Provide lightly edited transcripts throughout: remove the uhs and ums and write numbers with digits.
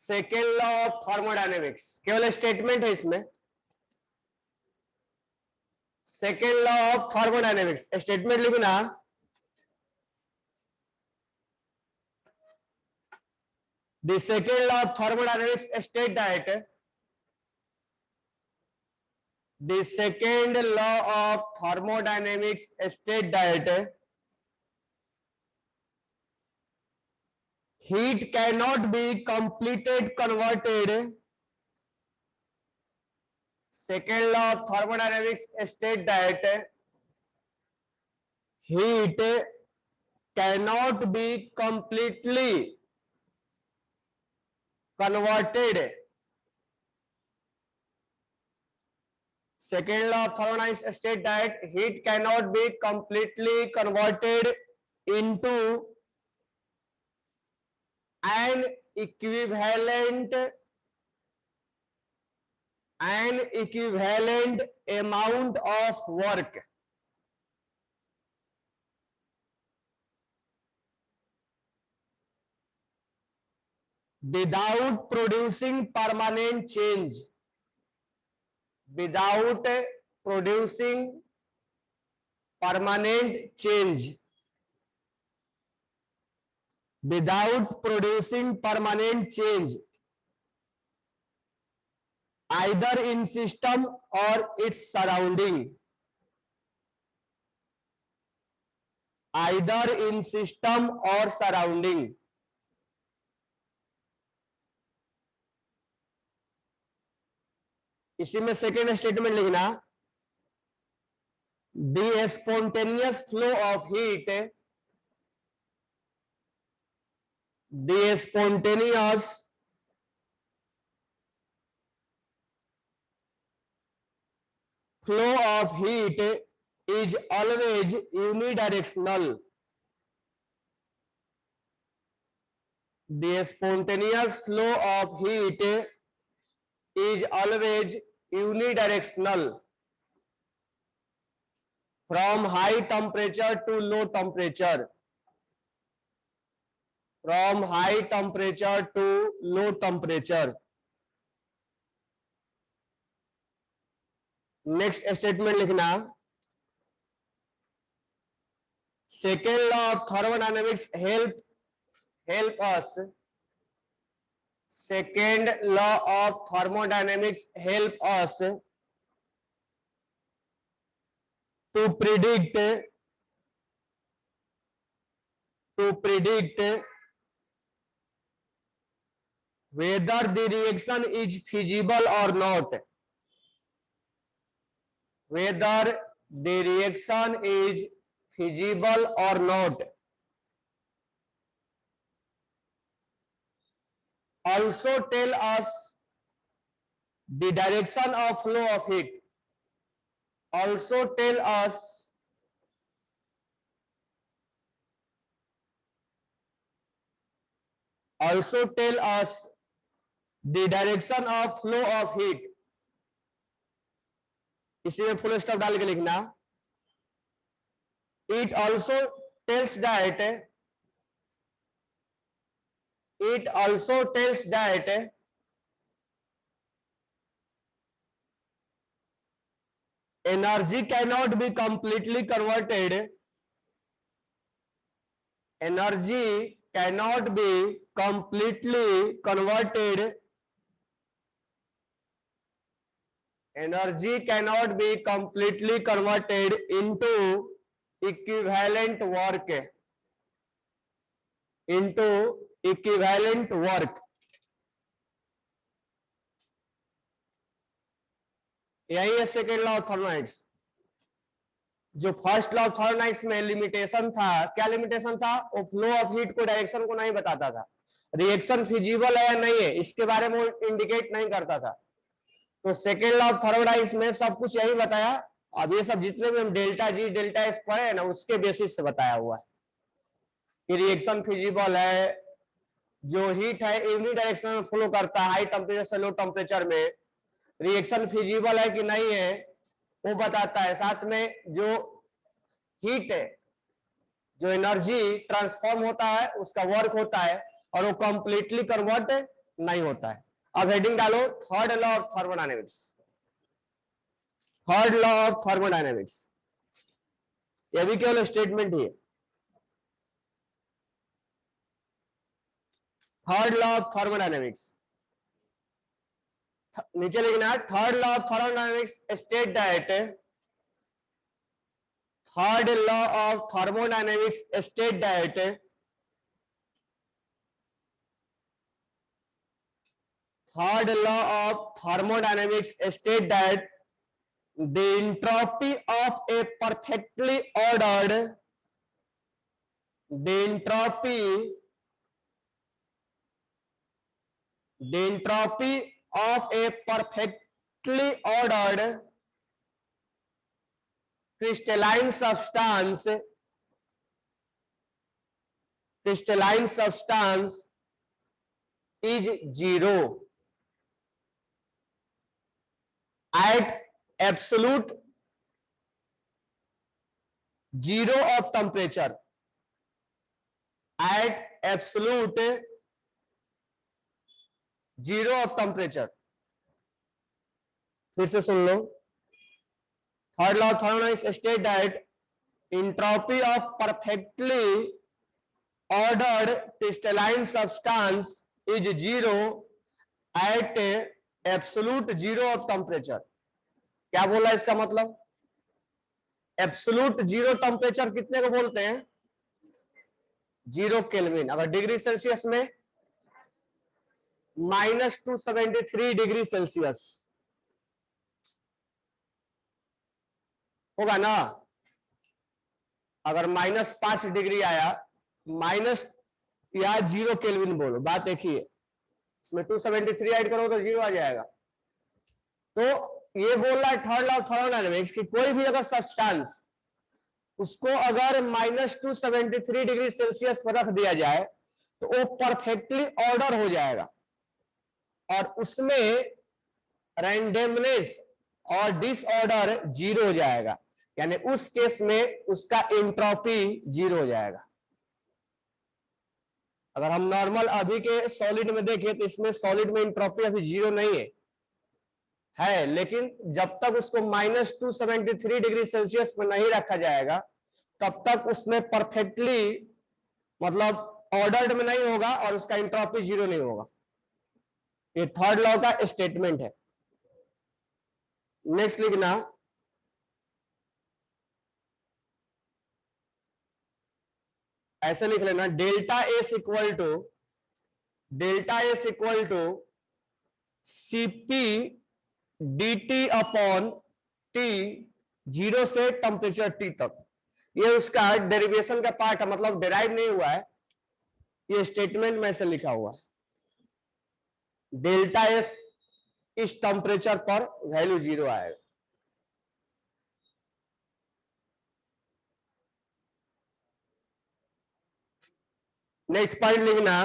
Second law of thermodynamics, केवल statement है इसमें। Second law of thermodynamics statement लिखना, the second law of thermodynamics states that the second law of thermodynamics state that heat cannot be completed converted. Second law of thermodynamics state that heat cannot be completely converted. Second law of thermodynamics state that heat cannot be completely converted into an equivalent amount of work without producing permanent change. Without producing permanent change. Without producing permanent change, either in system or its surrounding. Either in system or surrounding. इसी में second statement लिखना, the spontaneous flow of heat, the spontaneous flow of heat is always unidirectional. The spontaneous flow of heat is always unidirectional from high temperature to low temperature. From high temperature to low temperature. Next statement लिखना, second law of thermodynamics help us, second law of thermodynamics help us to predict whether the reaction is feasible or not. Whether the reaction is feasible or not. Also tell us the direction of flow of heat. Also tell us the direction of flow of heat. इसी में full stop डाल के लिखना, it also tells that energy cannot be completely converted. Energy cannot be completely converted. Energy cannot be completely converted into equivalent work. Into equivalent work. यही है second law of thermodynamics. जो first law of thermodynamics में limitation था, क्या limitation था? वो flow of heat को, direction को नहीं बताता था। रिएक्शन फिजिबल है या नहीं है इसके बारे में इंडिकेट नहीं करता था। तो सेकेंड लॉ ऑफ थर्मोडायनेमिक्स में सब कुछ यही बताया। अब ये सब जितने भी हम डेल्टा जी डेल्टा एस पढ़े ना, उसके बेसिस से बताया हुआ है कि रिएक्शन फिजिबल है, जो हीट है यूनिडायरेक्शन में फ्लो करता है हाई टेम्परेचर से लो टेम्परेचर में, रिएक्शन फिजिबल है कि नहीं है वो बताता है। साथ में जो हीट है, जो एनर्जी ट्रांसफॉर्म होता है, उसका वर्क होता है और वो कंप्लीटली कन्वर्ट नहीं होता है। अब हेडिंग डालो third law of thermodynamics. Third law of thermodynamics, यह भी केवल स्टेटमेंट ही है। थर्ड लॉ ऑफ थर्मोडायनेमिक्स, नीचे लिखना है third law of thermodynamics states that, third law of thermodynamics states that third law of thermodynamics state that the entropy of a perfectly ordered, the entropy of a perfectly ordered crystalline substance is zero at absolute zero of temperature, at absolute zero of temperature। फिर से सुन लो, third law of thermodynamics states that entropy of perfectly ordered crystalline substance is zero at absolute zero of temperature। क्या बोला इसका मतलब? Absolute zero temperature कितने को बोलते हैं? 0 केल्विन। अगर डिग्री सेल्सियस में -273 डिग्री सेल्सियस होगा ना। अगर -5 डिग्री आया, माइनस या 0 केल्विन बोलो, बात एक ही है। इसमें 273 ऐड करो तो 0 आ जाएगा। तो ये बोल रहा है थर्ड लॉ ऑफ थर्मोडायनेमिक्स कि कोई भी अगर सब्सटेंस, उसको अगर -273 डिग्री सेल्सियस पर रख दिया जाए तो वो परफेक्टली ऑर्डर हो जाएगा और उसमें रैंडमनेस और डिसऑर्डर 0 हो जाएगा। यानी उस केस में उसका एंट्रोपी 0 हो जाएगा। अगर हम नॉर्मल अभी के सॉलिड में देखें तो इसमें सॉलिड में एंट्रोपी अभी 0 नहीं है, लेकिन जब तक उसको -273 डिग्री सेल्सियस में नहीं रखा जाएगा तब तक उसमें परफेक्टली मतलब ऑर्डर्ड में नहीं होगा और उसका एंट्रोपी 0 नहीं होगा। ये थर्ड लॉ का स्टेटमेंट है। नेक्स्ट लिखना, ऐसे लिख लेना, delta S equal to CP dt upon T, 0 से टेम्परेचर टी तक। ये उसका डेरिवेशन का पार्ट है, मतलब डेराइव नहीं हुआ है, ये स्टेटमेंट में से लिखा हुआ है। डेल्टा एस इस टेम्परेचर पर वैल्यू 0 आएगा। नेक्स्ट पॉइंट लिखना,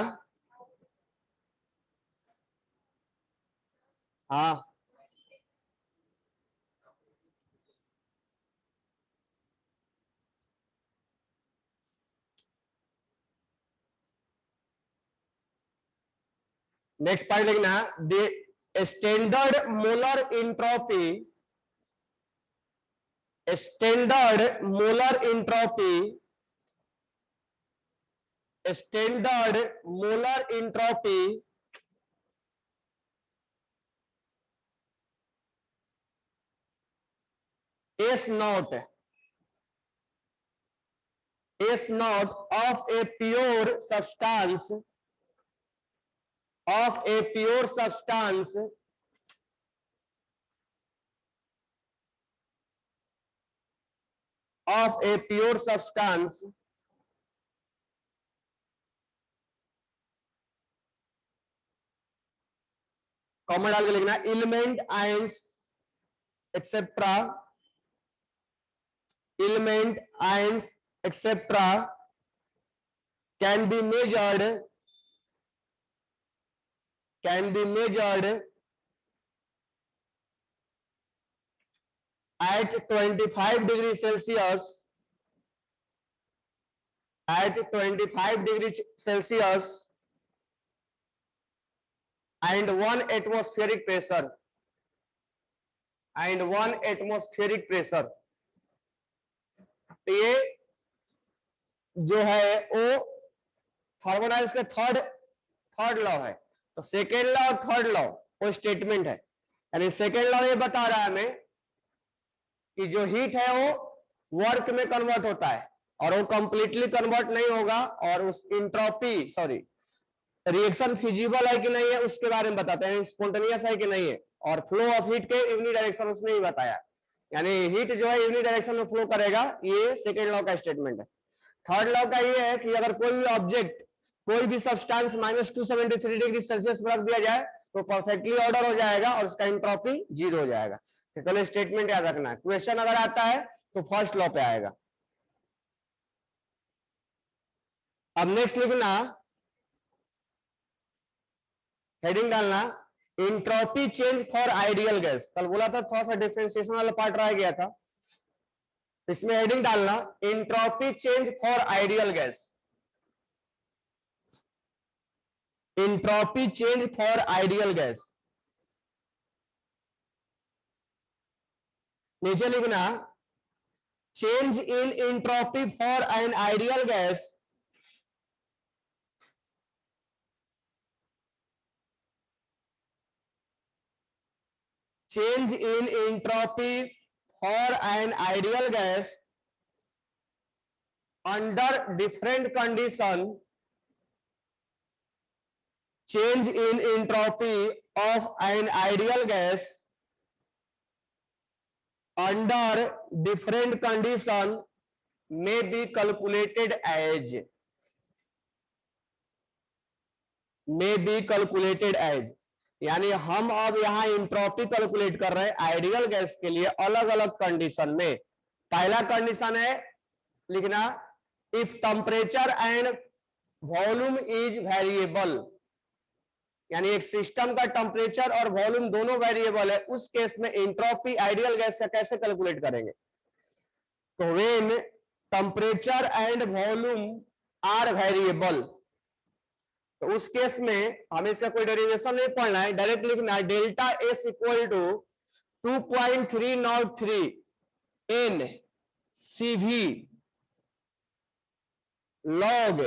हाँ नेक्स्ट पॉइंट लिखना, the standard molar entropy, standard molar entropy, standard molar entropy S naught of a pure substance, of a pure substance of a pure substance common डाल के लिखना, element ions etcetera, element ions etc can be measured at 25 degree Celsius, at 25 degree Celsius and 1 atmospheric pressure तो ये जो है वो thermodynamics का third law है। तो सेकेंड लॉ और थर्ड लॉ वो स्टेटमेंट है, यानी सेकेंड लॉ ये बता रहा है हमें कि जो हीट है वो वर्क में कन्वर्ट होता है और वो कंप्लीटली कन्वर्ट नहीं होगा, और उस इंट्रोपी रिएक्शन फिजिबल है कि नहीं है उसके बारे में बताते हैं, स्पॉन्टेनियस है कि नहीं है, और फ्लो ऑफ हीट के यूनिडायरेक्शन उसने ही बताया, यानी हीट जो है यूनिडायरेक्शन में फ्लो करेगा, ये सेकेंड लॉ का स्टेटमेंट है। थर्ड लॉ का ये है कि अगर कोई भी ऑब्जेक्ट, कोई भी सब्सटेंस -273 डिग्री सेल्सियस पर रख दिया जाए तो परफेक्टली ऑर्डर हो जाएगा और उसका एंट्रोपी 0 हो जाएगा। तो पहले स्टेटमेंट याद रखना है, क्वेश्चन अगर आता है तो फर्स्ट लॉ पे आएगा। अब नेक्स्ट लिखना, हेडिंग डालना entropy change for ideal gas. कल बोला था थोड़ा सा डिफरेंशिएशन वाला पार्ट रह गया था, इसमें हेडिंग डालना entropy change for ideal gas, entropy change for ideal gas. नीचे लिखना change in entropy for an ideal gas change in entropy for an ideal gas under different condition, change in entropy of an ideal gas under different condition may be calculated as यानी हम अब यहां entropy calculate कर रहे हैं ideal gas के लिए अलग अलग कंडीशन में। पहला कंडीशन है लिखना if temperature and volume is variable, यानी एक सिस्टम का टेम्परेचर और वॉल्यूम दोनों वेरिएबल है, उस केस में एंट्रोपी आइडियल गैस का कैसे कैलकुलेट करेंगे। तो when temperature and volume are variable, तो उस केस में हमें इसका कोई डेरिवेशन नहीं पढ़ना है, डायरेक्ट लिखना है delta S equal to 2.303 n CV log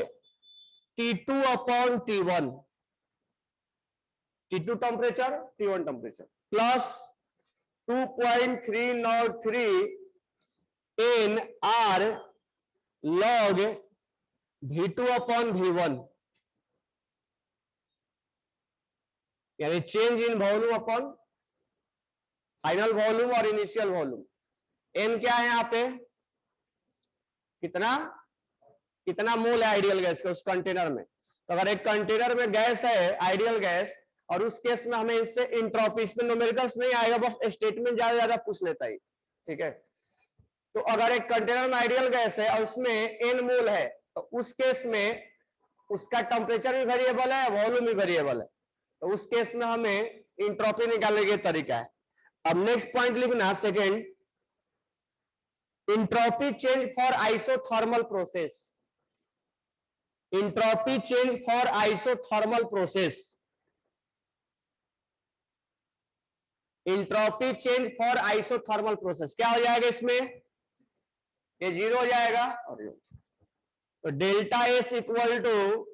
T2 upon T1, T2 temperature T1 temperature plus 2.303 N R log V2 upon V1, यानी change in volume upon final volume और इनिशियल वॉल्यूम। एन क्या है यहाँ पे, कितना मोल है आइडियल गैस का उस कंटेनर में। तो अगर एक कंटेनर में गैस है आइडियल गैस, और उस केस में हमें इससे इंट्रोपी, इसमें न्यूमेरिकल्स नहीं आएगा, बस स्टेटमेंट ज्यादा पूछ लेता है, ठीक है। तो अगर एक कंटेनर में आइडियल गैस है और उसमें एन मोल है, तो उस केस में उसका टेम्परेचर भी वेरिएबल है, वॉल्यूम भी वेरिएबल है, तो उस केस में हमें इंट्रोपी निकालने का तरीका है। अब नेक्स्ट पॉइंट लिखना second, entropy change for isothermal process, entropy change for isothermal process, entropy change for isothermal process क्या हो जाएगा इसमें, ये 0 हो जाएगा, और तो delta S equal to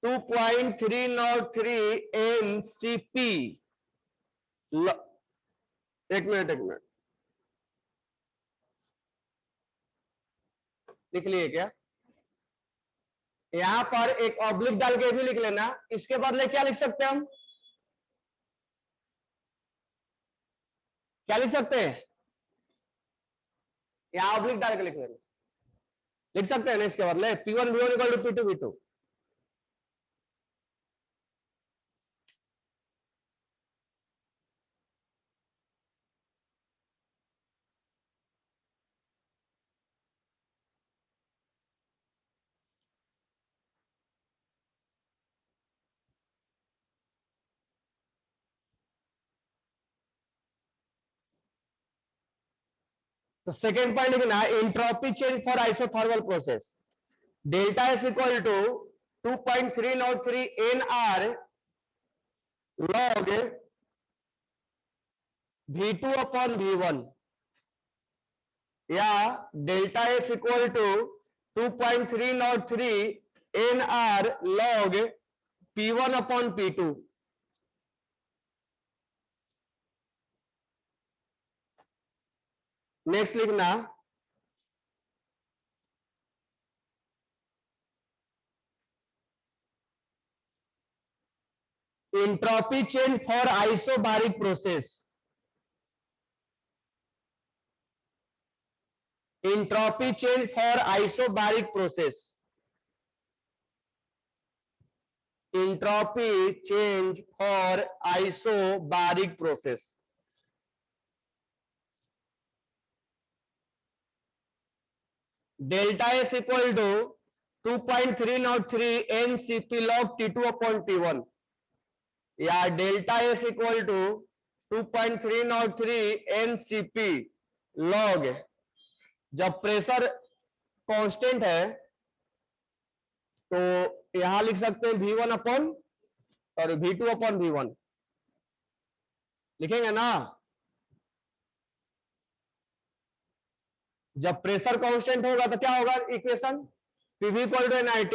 2.303 nCP, एक मिनट लिख लिए क्या, यहां पर एक ऑब्लिक डाल के भी लिख लेना, इसके बदले क्या लिख सकते हैं हम, क्या लिख सकते हैं, यहां ऑब्लिक डाल के लिख लेना, लिख सकते हैं ना इसके बदले P1 V1 equal to P2 V2। तो सेकेंड पॉइंट लिखना entropy change for isothermal process, delta S equal to 2.303 N R log V2 upon V1 या delta S equal to 2.303 NR log P1 upon P2। Next लिखना entropy change for isobaric process. Entropy change for isobaric process. Entropy change for isobaric process. Delta S equal to 2.303 NCP log T2 upon T1 या delta S equal to 2.303 NCP log, जब pressure constant है तो यहां लिख सकते हैं V1 upon sorry V2 upon V1 लिखेंगे ना। जब प्रेशर कांस्टेंट होगा तो क्या होगा equation, PV equal to NIT।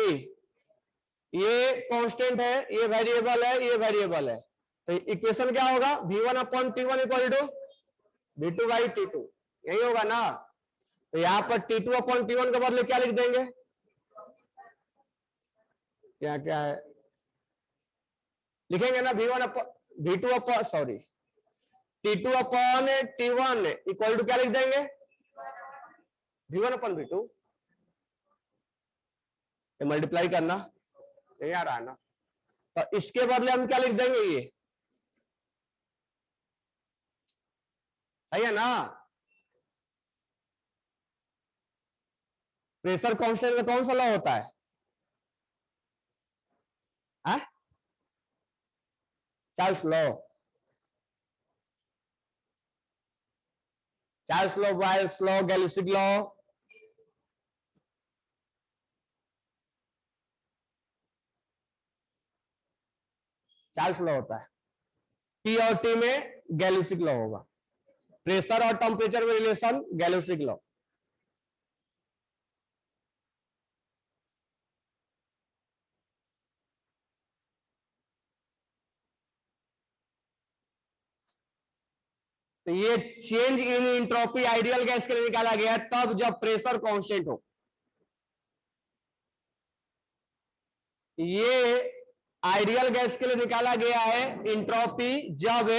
ये कांस्टेंट है, ये वेरिएबल है, ये वेरिएबल है, तो इक्वेशन क्या होगा V1 upon T1 equal to V2 by T2, यही होगा ना। तो यहां पर T2 अपॉन T1 के बदले क्या लिख देंगे, क्या क्या है लिखेंगे ना V1 upon V2 upon sorry T2 upon T1 equal to क्या लिख देंगे V1 अपॉन V2। मल्टीप्लाई करना नहीं आ रहा है ना, तो इसके बदले हम क्या लिख देंगे, ये सही है ना। प्रेशर कांस्टेंट का कौन सा लॉ होता है, चार्ल्स लॉ। चार्ल्स लॉ, बायस लॉ, गैलिसिक लॉ। चार्ल्स लॉ होता है, T और T में गैलिसिक लॉ होगा, प्रेशर और टेम्परेचर में रिलेशन गैलिसिक लॉ। तो ये change in entropy ideal gas के लिए निकाला गया तब जब प्रेशर कांस्टेंट हो। ये आइडियल गैस के लिए निकाला गया है एंट्रोपी जब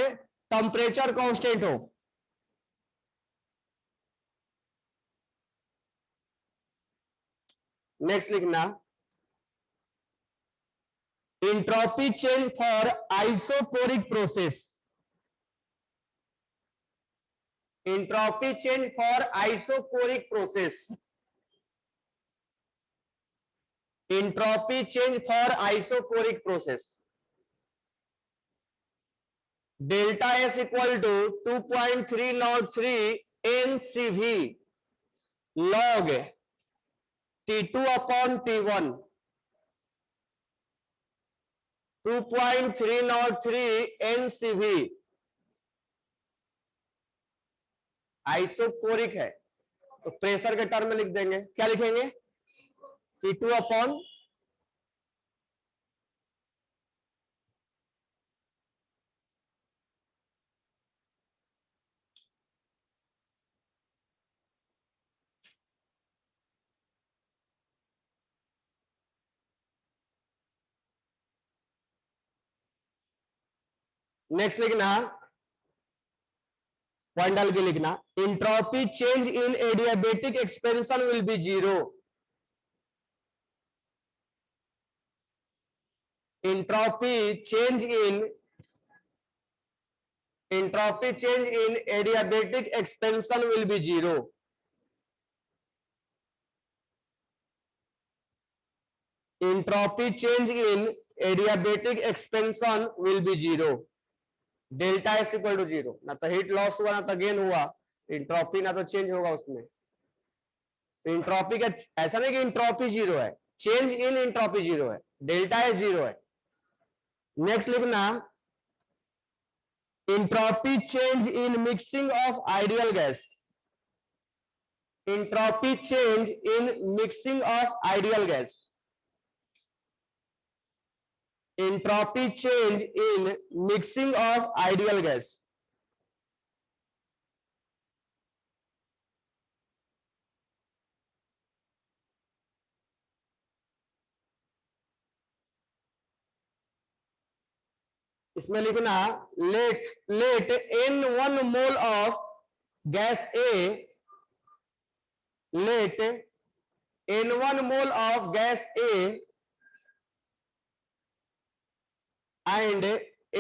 टेम्परेचर कांस्टेंट हो। नेक्स्ट लिखना entropy change for isochoric process. Entropy change for isochoric process. Entropy change for isochoric process. Delta S equal to 2.303 NCV log T2 upon T1 2.303 NCV isochoric है तो प्रेशर के term में लिख देंगे, क्या लिखेंगे T2 अपॉन नेक्स्ट लिखना point डाल के लिखना entropy change in adiabatic expansion will be zero. entropy change in adiabatic expansion will be zero। entropy change in adiabatic expansion will be zero। Delta S equal to zero, ना तो heat loss हुआ ना तो gain हुआ, entropy ना तो change होगा उसमें। इंट्रोपी का ऐसा नहीं कि इंट्रोपी जीरो है, चेंज इन इंट्रोपी जीरो है, डेल्टा एस जीरो है। नेक्स्ट लिखना entropy change in mixing of ideal gas. Entropy change in mixing of ideal gas. Entropy change in mixing of ideal gas. इसमें लिखना let n1 mole of gas A, let n1 mole of gas A and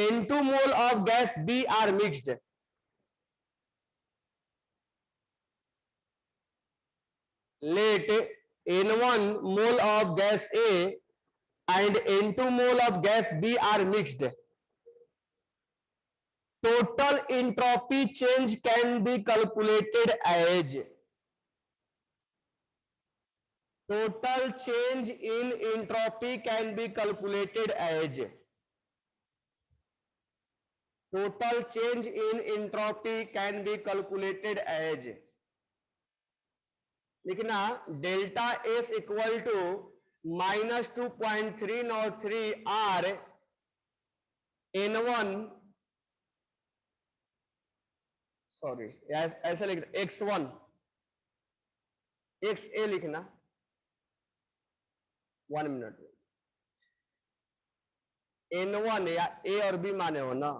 n2 mole of gas B are mixed. Let n1 mole of gas A and n2 mole of gas B are mixed. Total entropy change can be calculated as total change in entropy can be calculated as total change in entropy can be calculated as लिखना delta S equal to -2.303 R n1, sorry ऐसे लिखना x1 x ए लिखना 1 minute n1 या ए और B माने हो ना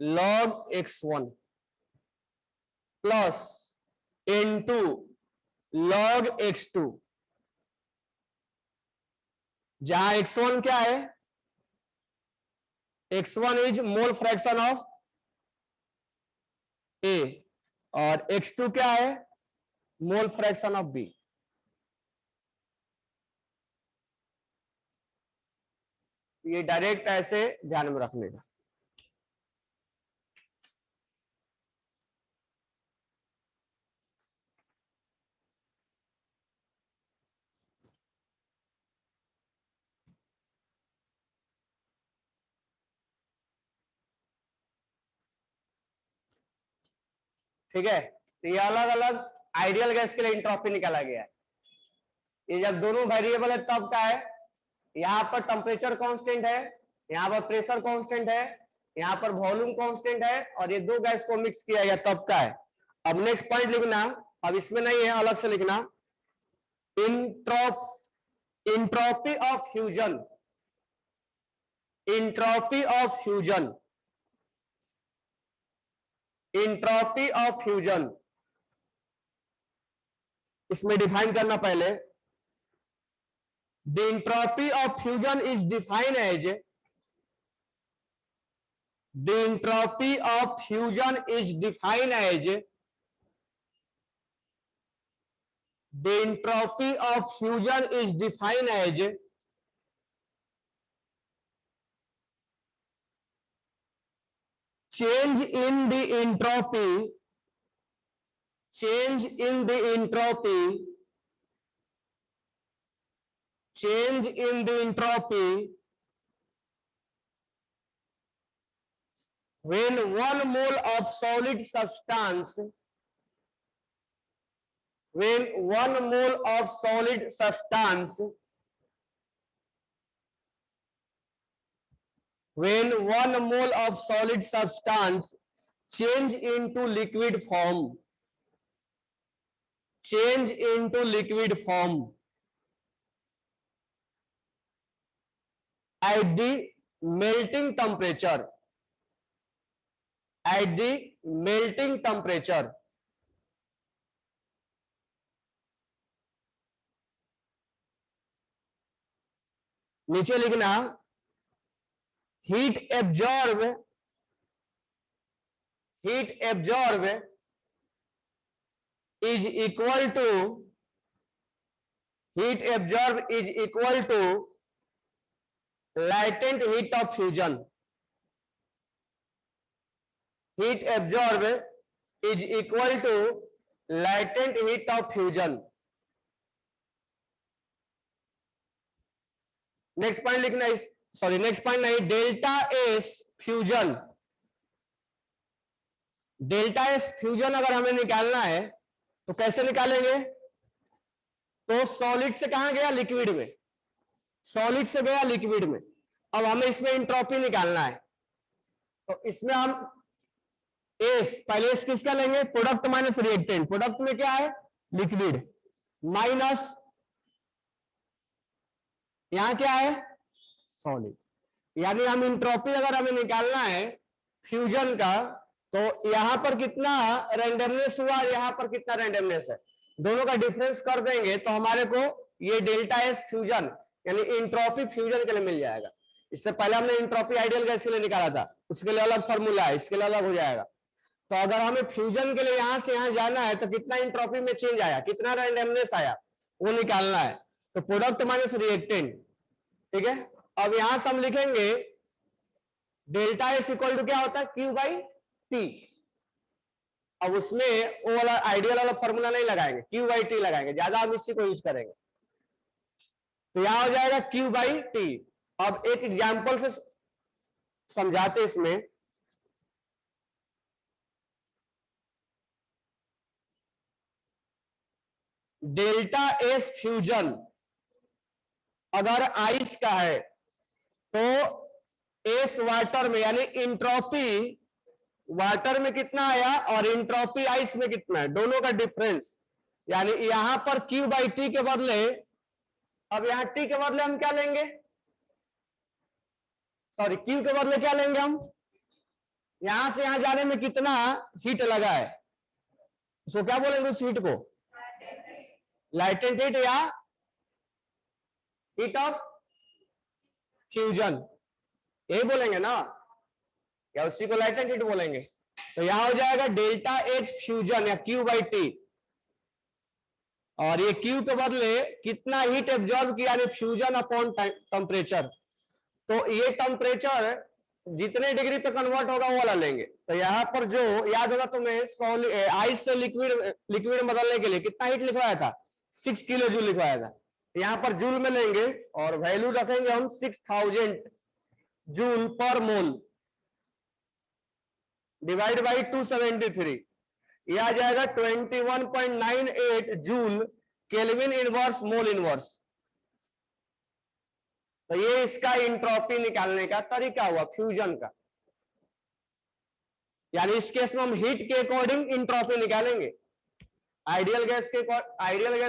log x1 plus n2 log x2 जहां x1 क्या है x1 is mole fraction of A और x2 क्या है मोल फ्रैक्शन ऑफ बी। ये डायरेक्ट ऐसे ध्यान में रखने का। ठीक है, तो ये अलग अलग आइडियल गैस के लिए इंट्रोपी निकाला गया है। ये जब दोनों वेरिएबल है तब का है, यहाँ पर टेम्परेचर कांस्टेंट है, यहाँ पर प्रेशर कांस्टेंट है, यहाँ पर वॉल्यूम कांस्टेंट है और ये दो गैस को मिक्स किया गया तब का है। अब नेक्स्ट पॉइंट लिखना, अब इसमें नहीं है अलग से लिखना, entropy of fusion, entropy of fusion, entropy of fusion इसमें डिफाइन करना पहले। The entropy of fusion is defined as the entropy of fusion is defined as the entropy of fusion is defined as change in the entropy, change in the entropy, change in the entropy when 1 mole of solid substance, when 1 mole of solid substance, when 1 mole of solid substance change into liquid form, change into liquid form at the melting temperature, at the melting temperature, नीचे लिखना heat absorb is equal to heat absorb is equal to latent heat of fusion, heat absorb is equal to latent heat of fusion। Next point लिखना, sorry next point नहीं, delta S fusion delta S fusion अगर हमें निकालना है तो कैसे निकालेंगे? तो सॉलिड से कहां गया? लिक्विड में। सॉलिड से गया लिक्विड में। अब हमें इसमें इंट्रोपी निकालना है, तो इसमें हम एस, पहले एस किसका लेंगे? Product minus reactant. प्रोडक्ट में क्या है? लिक्विड, माइनस यहां क्या है? सॉलिड। यानी हम इंट्रोपी अगर हमें निकालना है फ्यूजन का, तो यहां पर कितना रेंडमनेस हुआ और यहां पर कितना रेंडमनेस है, दोनों का डिफरेंस कर देंगे तो हमारे को ये डेल्टा एस फ्यूजन यानी इंट्रोपी फ्यूजन के लिए मिल जाएगा। इससे पहले हमने इंट्रोपी आइडियल गैस के लिए निकाला था, उसके लिए अलग फॉर्मूला है, इसके लिए अलग हो जाएगा। तो अगर हमें फ्यूजन के लिए यहां से यहां जाना है तो कितना इंट्रोपी में चेंज आया, कितना रेंडमनेस आया, वो निकालना है। तो प्रोडक्ट माइनस रिएक्टेंट, ठीक है। अब यहां से हम लिखेंगे डेल्टा एस इक्वल टू क्या होता है? Q by T. अब उसमें वो वाला आइडियल वाला फॉर्मूला नहीं लगाएंगे, क्यू बाई टी लगाएंगे, ज्यादा हम इसी को यूज करेंगे। तो यहां हो जाएगा क्यू बाई टी। अब एक एग्जांपल से समझाते इसमें। डेल्टा एस फ्यूजन अगर आइस का है तो एस वाटर में यानी इंट्रोपी वाटर में कितना आया और इंट्रोपी आइस में कितना है, दोनों का डिफरेंस। यानी यहां पर क्यू बाई टी के बदले, अब यहां टी के बदले हम क्या लेंगे? सॉरी, क्यू के बदले क्या लेंगे हम? यहां से यहां जाने में कितना हीट लगा है, उसको क्या बोलेंगे? उस हीट को लाइटेंट हीट या हीट ऑफ फ्यूजन, यही बोलेंगे ना, या उसी को लाइटेंट हीट बोलेंगे। तो यहां हो जाएगा डेल्टा एच फ्यूजन या क्यू बाई टी, और ये क्यू के बदले कितना हीट एब्जॉर्ब किया, यानी फ्यूजन अपॉन टेम्परेचर। तो ये टेम्परेचर जितने डिग्री पे कन्वर्ट होगा वो वाला लेंगे। तो यहां पर जो याद होगा तुम्हें, आइस से लिक्विड में बदलने के लिए कितना हीट लिखवाया था? 6 किलो जूल लिखवाया था। यहां पर जूल में लेंगे और वैल्यू रखेंगे हम 6000 जूल पर मोल डिवाइड बाई 273, यह आ जाएगा 21.98 joule kelvin inverse mole inverse. तो ये इसका इंट्रोपी निकालने का तरीका हुआ फ्यूजन का। यानी इस केस में हम हीट के अकॉर्डिंग इंट्रोपी निकालेंगे, आइडियल गैस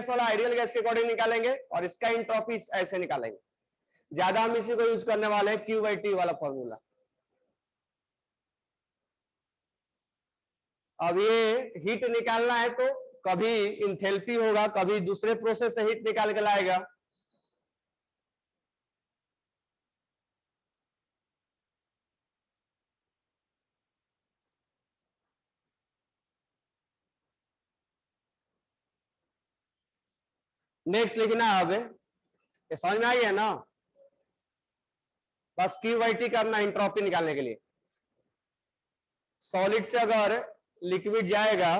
वाला आइडियल गैस के अकॉर्डिंग निकालेंगे, और इसका इंट्रोपी ऐसे निकालेंगे। ज्यादा हम इसी को यूज करने वाले हैं, क्यू बाई टी वाला फॉर्मूला। अब ये हीट निकालना है तो कभी इंथैल्पी होगा, कभी दूसरे प्रोसेस से हीट निकाल के लाएगा। नेक्स्ट लिखना है, अब ये समझ में आई है ना? बस क्यू बाई टी करना इंट्रोपी निकालने के लिए। सॉलिड से अगर लिक्विड जाएगा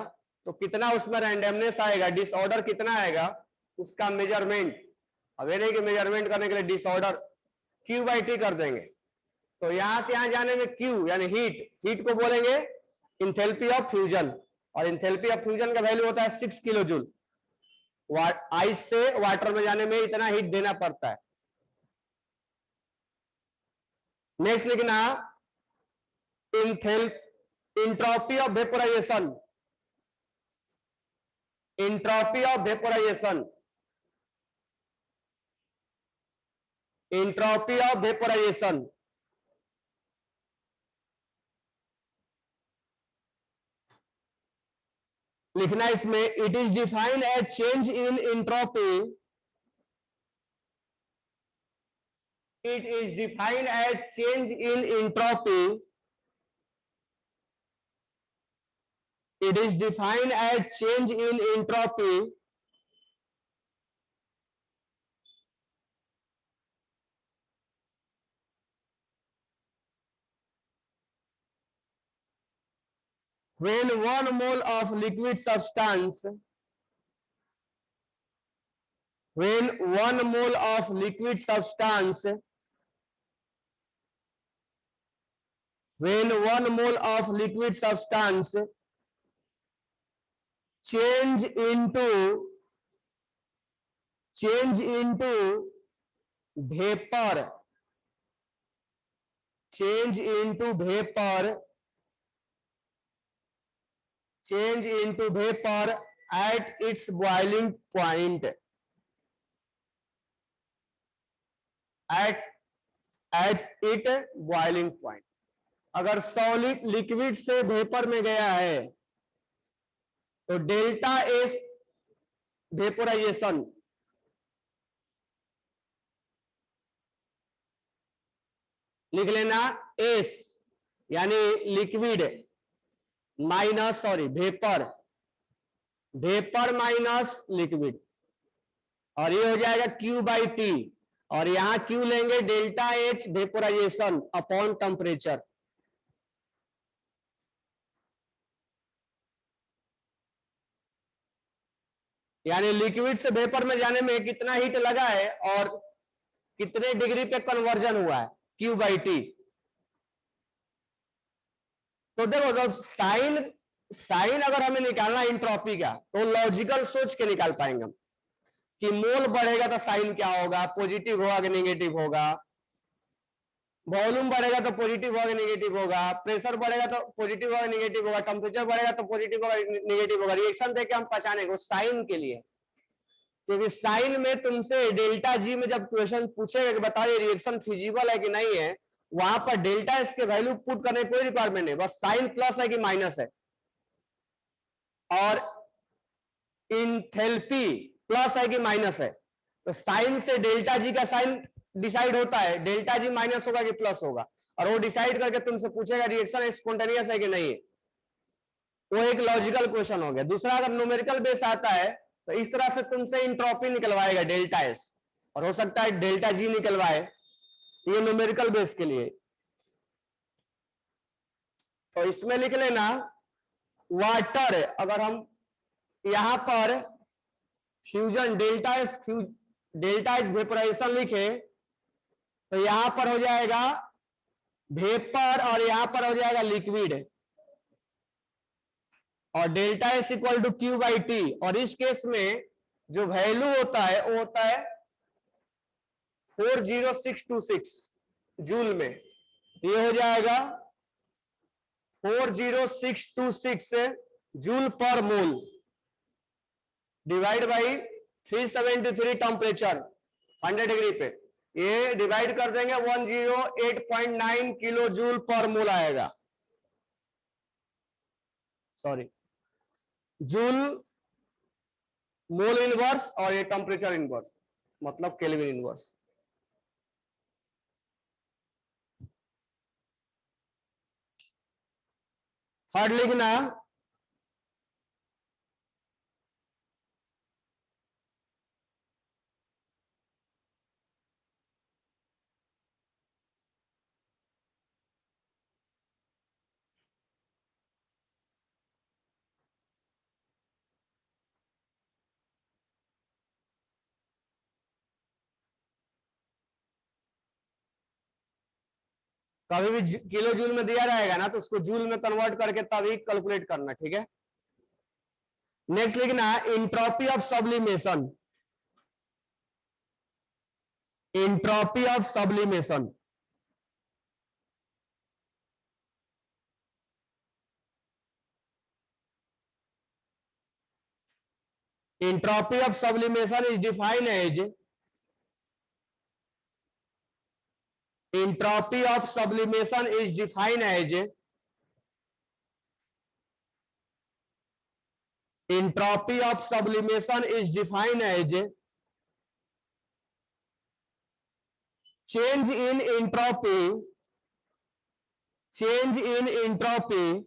तो कितना उसमें रैंडमनेस आएगा, डिसऑर्डर कितना आएगा, उसका मेजरमेंट। अब ये नहीं कि मेजरमेंट करने के लिए डिसऑर्डर क्यू बाई टी कर देंगे। तो यहां से यहां जाने में क्यू यानी हीट को बोलेंगे इंथैल्पी ऑफ फ्यूजन, और इंथैल्पी ऑफ फ्यूजन का वैल्यू होता है 6 किलो जूल। आइस से वाटर में जाने में इतना हीट देना पड़ता है। नेक्स्ट लिखना entropy of vaporisation, entropy of vaporisation, entropy of vaporisation. लिखना इसमें, it is defined as change in entropy, it is defined as change in entropy, it is defined as change in entropy when 1 mole of liquid substance, when 1 mole of liquid substance, when 1 mole of liquid substance change into vapor, change into vapor at its boiling point, at its boiling point. अगर solid liquid से vapour में गया है तो delta S vaporisation लिख लेना, S यानी liquid minus vapour minus liquid, और ये हो जाएगा Q बाई टी, और यहां Q लेंगे delta H vaporisation upon temperature. यानी लिक्विड से वेपर में जाने में कितना हीट लगा है और कितने डिग्री पे कन्वर्जन हुआ है, Q बाई टी। तो देखो जब साइन अगर हमें निकालना इंट्रॉपी का तो लॉजिकल सोच के निकाल पाएंगे हम कि मोल बढ़ेगा तो साइन क्या होगा, पॉजिटिव होगा कि नेगेटिव होगा, वॉल्यूम बढ़ेगा तो पॉजिटिव होगा नेगेटिव होगा, प्रेशर बढ़ेगा तो पॉजिटिव होगा नेगेटिव होगा, टेम्परेचर बढ़ेगा तो पॉजिटिव होगा नेगेटिव होगा। रिएक्शन देके हम पहचानेंगे साइन के लिए, क्योंकि साइन में तुमसे डेल्टा जी में जब क्वेश्चन पूछेगा कि बताइए रिएक्शन फिजिबल है कि नहीं है, वहां पर डेल्टा एस के वैल्यू पुट करने कोई रिक्वायरमेंट नहीं, बस साइन प्लस है कि माइनस है, और इंथैल्पी प्लस है कि माइनस है। तो साइन से डेल्टा जी का साइन डिसाइड होता है, डेल्टा जी माइनस होगा कि प्लस होगा, और वो डिसाइड करके तुमसे पूछेगा रिएक्शन स्पॉन्टेनियस है कि नहीं है। वो एक लॉजिकल क्वेश्चन हो गया। दूसरा, अगर न्यूमेरिकल बेस आता है तो इस तरह से तुमसे इंट्रोपी निकलवाएगा डेल्टा एस, और हो सकता है डेल्टा जी निकलवाए, ये न्यूमेरिकल बेस के लिए। तो इसमें लिख लेना वाटर, अगर हम यहां पर फ्यूजन डेल्टा एस वेपोराइजेशन लिखे तो यहां पर हो जाएगा वेपर और यहां पर हो जाएगा लिक्विड, और delta S equal to Q by T, और इस केस में जो वैल्यू होता है वो होता है 40626 जूल में। ये हो जाएगा 40626 जूल पर मोल डिवाइड बाई 373 टेम्परेचर 100 डिग्री पे, ये डिवाइड कर देंगे 108.9 किलो जूल पर मोल आएगा, सॉरी जूल मोल इनवर्स, और ये टेम्परेचर इनवर्स मतलब केल्विन इनवर्स। थर्ड लिखना कभी भी किलो जूल में दिया रहेगा ना तो उसको जूल में कन्वर्ट करके तभी कैलकुलेट करना, ठीक है। नेक्स्ट लिखना entropy of sublimation, entropy of sublimation. Entropy of sublimation is defined as entropy of sublimation is defined as entropy of sublimation is defined as change in entropy, change in entropy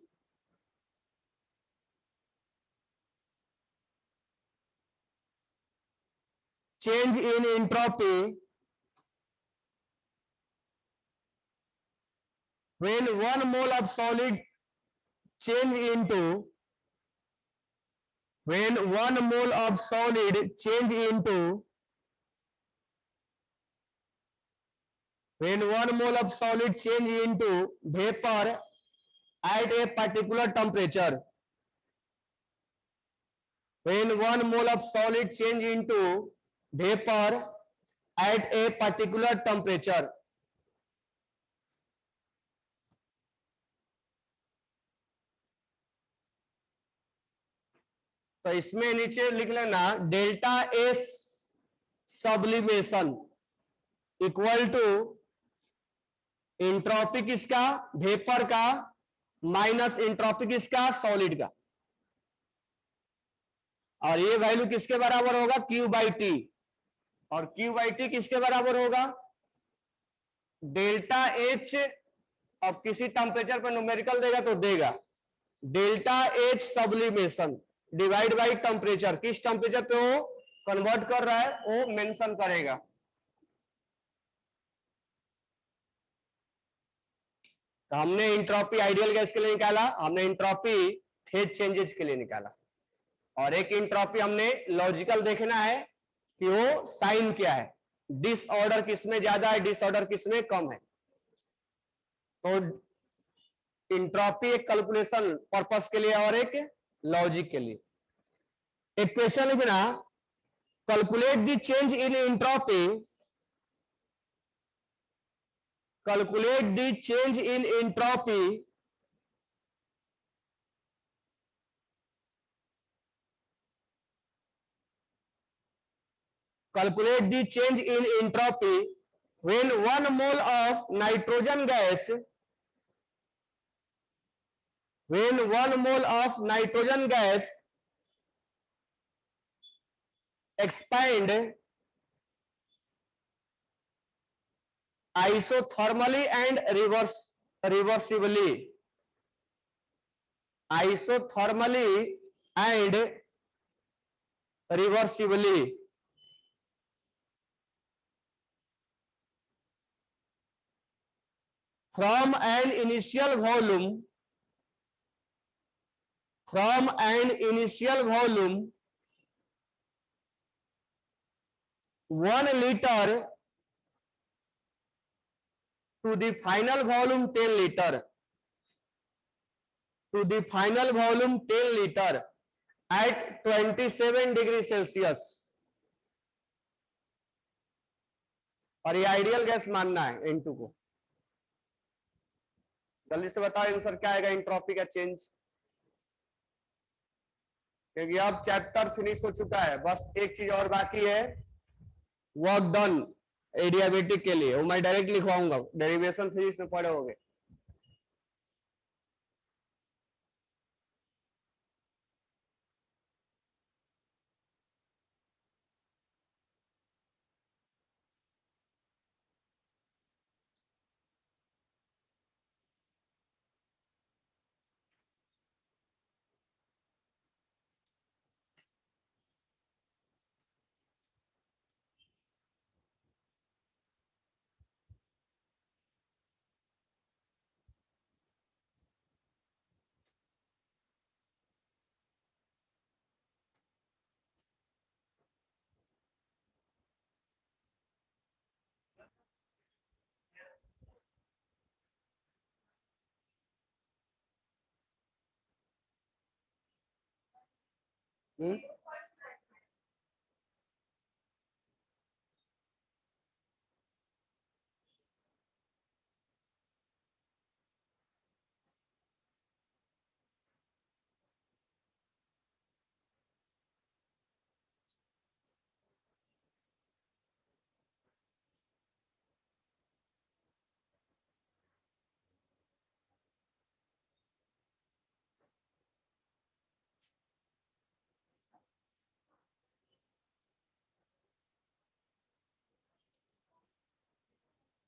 change in entropy when 1 mole of solid change into when 1 mole of solid change into when 1 mole of solid change into vapor at a particular temperature, when 1 mole of solid change into vapor at a particular temperature. तो इसमें नीचे लिख लेना delta S sublimation equal to entropy किसका, vapour का, minus entropy किसका, solid का। और ये वैल्यू किसके बराबर होगा, क्यू बाई टी। और क्यू बाई टी किसके बराबर होगा, डेल्टा एच। अब किसी टेम्परेचर पर न्यूमेरिकल देगा तो देगा delta H sublimation divide by temperature, किस टेम्परेचर पे वो कन्वर्ट कर रहा है वो मेंशन करेगा। तो हमने इंट्रोपी आइडियल गैस के लिए निकाला, हमने इंट्रोपी फेज चेंजेस के लिए निकाला, और एक इंट्रोपी हमने लॉजिकल देखना है कि वो साइन क्या है, डिसऑर्डर किसमें ज्यादा है, डिसऑर्डर किसमें कम है। तो इंट्रोपी एक कैलकुलेशन पर्पस के लिए और एक लॉजिक के लिए। एक क्वेश्चन लिखना, calculate the change in entropy, calculate the change in entropy calculate the change in entropy when 1 mole of nitrogen gas, when 1 mole of nitrogen gas expand isothermally and reversibly, isothermally and reversibly from an initial volume 1 liter to the final volume 10 liter, to the final volume 10 liter at 27 degree Celsius. और ये ideal gas मानना है N2 को। जल्दी से बताओ answer क्या आएगा एंट्रोपी का चेंज, क्योंकि अब चैप्टर फिनिश हो चुका है, बस एक चीज और बाकी है, वर्क डन एडियाबेटिक के लिए, वो मैं डायरेक्ट लिखवाऊंगा, डेरिवेशन फिजिक्स में पढ़े होंगे।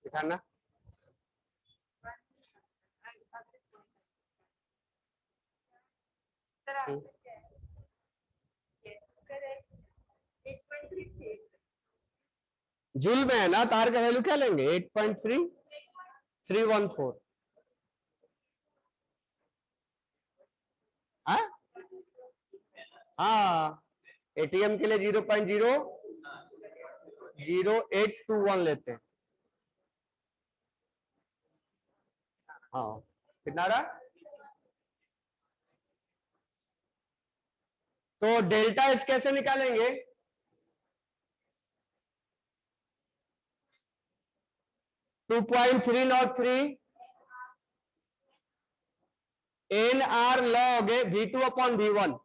दिखाना जूल में है ना, तार का वैल्यू क्या लेंगे 8.3314। हाँ एटीएम के लिए 0.00821 लेते हैं। हाँ कितना रहा, तो डेल्टा एस कैसे निकालेंगे? To 2.303 N R log V2/V1।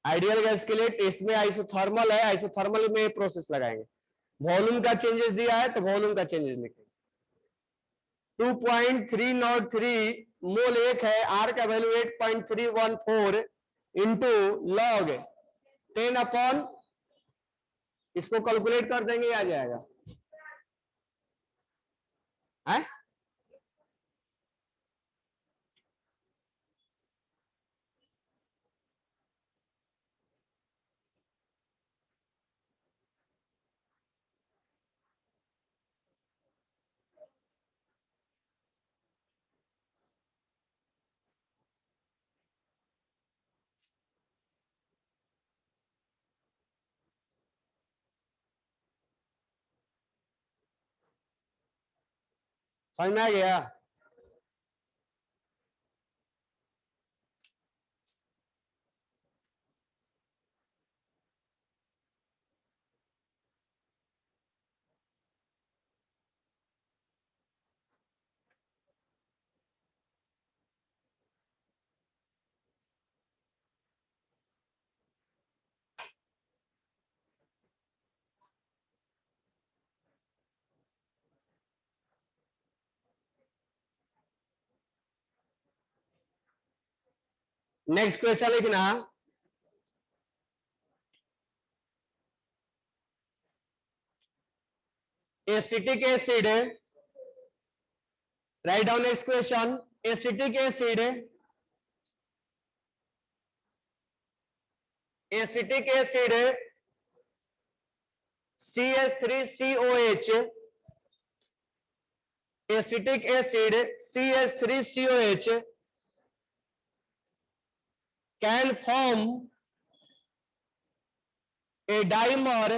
Ideal gas के लिए इसमें आइसोथर्मल है, आइसोथर्मल में प्रोसेस लगाएंगे। वॉल्यूम का चेंजेस दिया है तो वॉल्यूम का चेंजेस लिखेंगे। 2.303 मोल एक है, आर का वैल्यू 8.314 इंटू लॉग 10/, इसको कैलकुलेट कर देंगे, आ जाएगा है? समझ में आ गया? नेक्स्ट क्वेश्चन लिखना, acetic acid, write down next question. Acetic acid, acetic acid CH3COH, acetic acid CH3COH can form a dimer,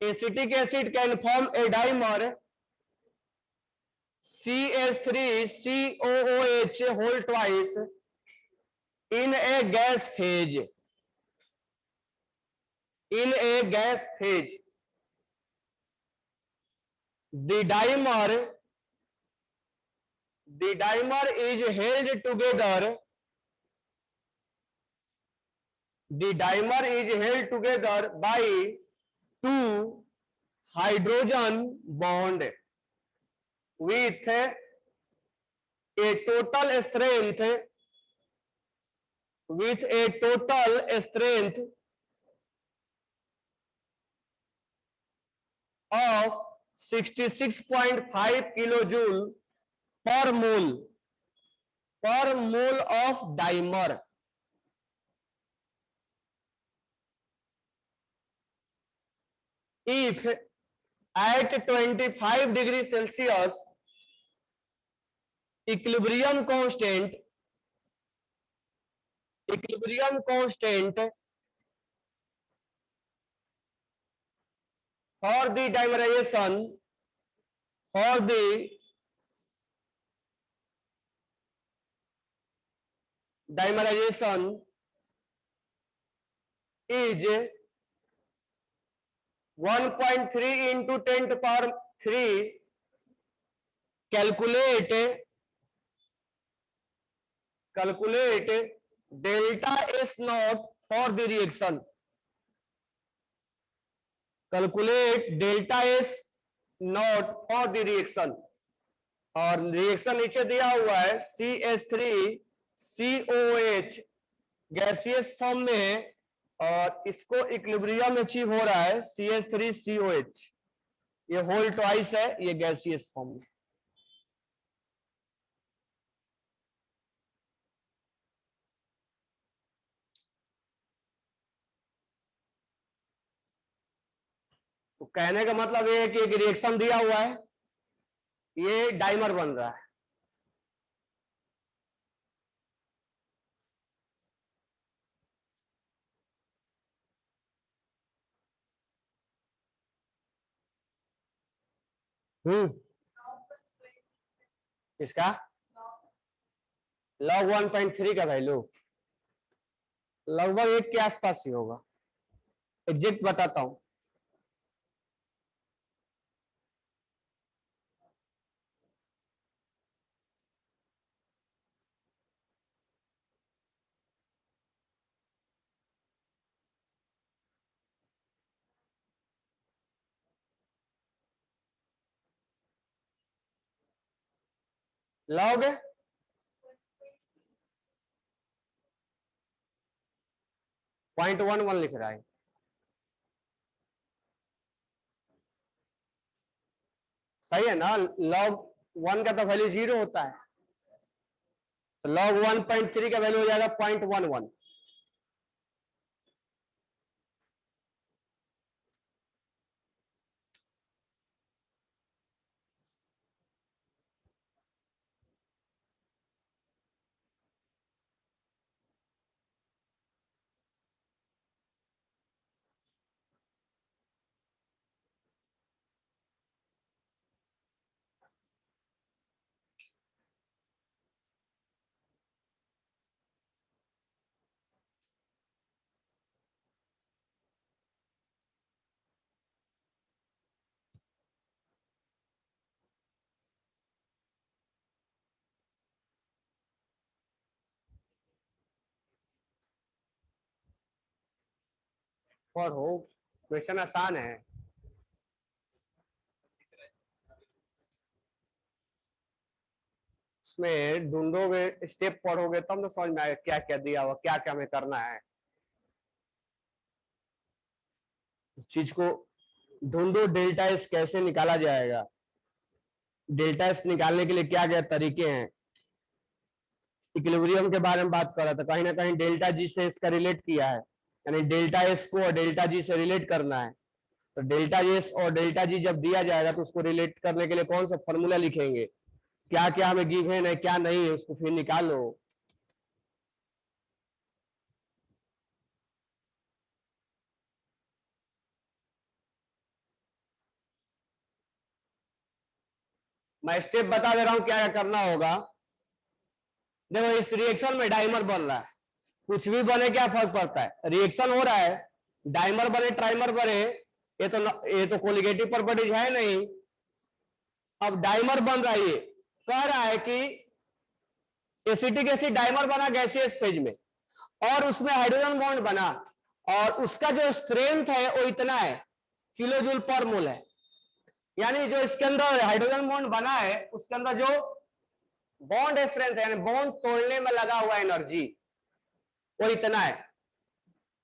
acetic acid can form a dimer CH3COOH whole twice in a gas phase, in a gas phase. The dimer is held together, the dimer is held together by two hydrogen bond with a total strength, with a total strength of 66.5 kilojoule per mole of dimer. If at 25 degrees Celsius equilibrium constant for the dimerization, for the dimerization is 1.3 into 10 to power 3, calculate delta S naught for the reaction, calculate delta S naught for the reaction। और reaction नीचे दिया हुआ है CH3COH gaseous form में है और इसको equilibrium achieve हो रहा है CH3COH, ये होल ट्वाइस है, ये गैसियस फॉर्म में। तो कहने का मतलब ये है कि एक रिएक्शन दिया हुआ है, ये डाइमर बन रहा है, इसका log 1.3 का वैल्यू लगभग 1 के आसपास ही होगा, एग्जैक्ट बताता हूं। log 0.11 लिख रहा है, सही है ना। log 1 का तो वैल्यू 0 होता है, तो log 1.3 का वैल्यू हो जाएगा 0.11। और हो, क्वेश्चन आसान है। इसमें ढूंढोगे, स्टेप पढ़ोगे तब ना समझ में आएगा क्या क्या दिया हुआ, क्या क्या हमें करना है। इस चीज को ढूंढो, डेल्टा एस कैसे निकाला जाएगा, डेल्टा एस निकालने के लिए क्या क्या तरीके हैं। इक्विलिब्रियम के बारे में बात कर रहा था, कहीं ना कहीं डेल्टा जी से इसका रिलेट किया है, यानी डेल्टा एस को और डेल्टा जी से रिलेट करना है। तो डेल्टा एस और डेल्टा जी जब दिया जाएगा तो उसको रिलेट करने के लिए कौन सा फॉर्मूला लिखेंगे, क्या क्या हमें गिवन है क्या नहीं है, उसको फिर निकालो। मैं स्टेप बता दे रहा हूं क्या क्या करना होगा। देखो इस रिएक्शन में डाइमर बन रहा है, कुछ भी बने क्या फर्क पड़ता है, रिएक्शन हो रहा है, डाइमर बने ट्राइमर बने, ये तो कोलिगेटिव प्रॉपर्टीज है नहीं। अब डाइमर बन रहा है, ये कह रहा है कि एसिटिक एसिड डाइमर बना गैसियस फेज में, और उसमें हाइड्रोजन बॉन्ड बना, और उसका जो स्ट्रेंथ है वो इतना है, किलो जूल पर मोल है। यानी जो इसके अंदर हाइड्रोजन बॉन्ड बना है उसके अंदर जो बॉन्ड स्ट्रेंथ है, यानी बॉन्ड तोड़ने में लगा हुआ एनर्जी, वो इतना है।